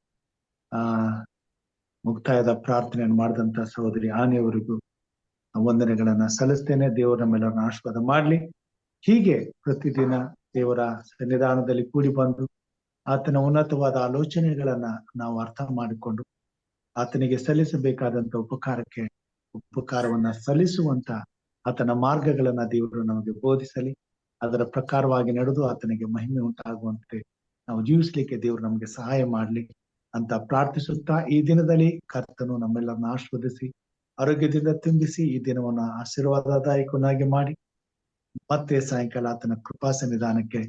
ಮುಕ್ತಾಯದ ಪ್ರಾರ್ಥನೆಯನ್ನು ಮಾಡಿದಂತ ಸಹೋದರಿ ಆನೆಯವರಿಗೂ ವಂದನೆಗಳನ್ನ ಸಲ್ಲಿಸ್ತೇನೆ. ದೇವರ ನಮ್ಮೆಲ್ಲರನ್ನ ಆಶೀರ್ವಾದ ಮಾಡ್ಲಿ. ಹೀಗೆ ಪ್ರತಿದಿನ ದೇವರ ಸನ್ನಿಧಾನದಲ್ಲಿ ಕೂಡಿ ಬಂದು ಆತನ ಉನ್ನತವಾದ ಆಲೋಚನೆಗಳನ್ನ ನಾವು ಅರ್ಥ ಮಾಡಿಕೊಂಡು ಆತನಿಗೆ ಸಲ್ಲಿಸಬೇಕಾದಂತ ಉಪಕಾರವನ್ನ ಸಲ್ಲಿಸುವಂತ ಆತನ ಮಾರ್ಗಗಳನ್ನ ದೇವರು ನಮಗೆ ಬೋಧಿಸಲಿ. ಅದರ ಪ್ರಕಾರವಾಗಿ ನಡೆದು ಆತನಿಗೆ ಮಹಿಮೆ ಉಂಟಾಗುವಂತೆ ನಾವು ಜೀವಿಸ್ಲಿಕ್ಕೆ ದೇವರು ನಮಗೆ ಸಹಾಯ ಮಾಡ್ಲಿ ಅಂತ ಪ್ರಾರ್ಥಿಸುತ್ತಾ, ಈ ದಿನದಲ್ಲಿ ಕರ್ತನು ನಮ್ಮೆಲ್ಲರನ್ನ ಆಶೀರ್ವದಿಸಿ ಆರೋಗ್ಯದಿಂದ ತುಂಬಿಸಿ ಈ ದಿನವನ್ನ ಆಶೀರ್ವಾದದಾಯಕನಾಗಿ ಮಾಡಿ ಮತ್ತೆ ಸಾಯಂಕಾಲ ಆತನ ಕೃಪಾ ಸನ್ನಿಧಾನಕ್ಕೆ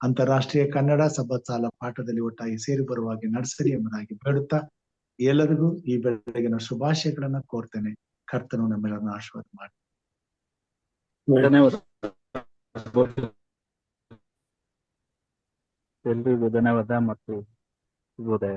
ಅಂತಾರಾಷ್ಟ್ರೀಯ ಕನ್ನಡ ಸಭಾಸಾಲ ಪಾಠದಲ್ಲಿ ಒಟ್ಟಾಗಿ ಸೇರಿ ಬರುವಾಗಿ ನಡೆಸಲಿ ಎಂಬುದಾಗಿ ಬೇಡುತ್ತಾ ಎಲ್ಲರಿಗೂ ಈ ಬೆಳಗಿನ ಶುಭಾಶಯಗಳನ್ನ ಕೋರ್ತೇನೆ. ಕರ್ತನು ನಮ್ಮೆಲ್ಲರನ್ನ ಆಶೀರ್ವಾದ ಮಾಡಿ. ಎಲ್ರಿಗೂ ಧನ್ಯವಾದ ಮತ್ತು ಶುಭೋದಯ.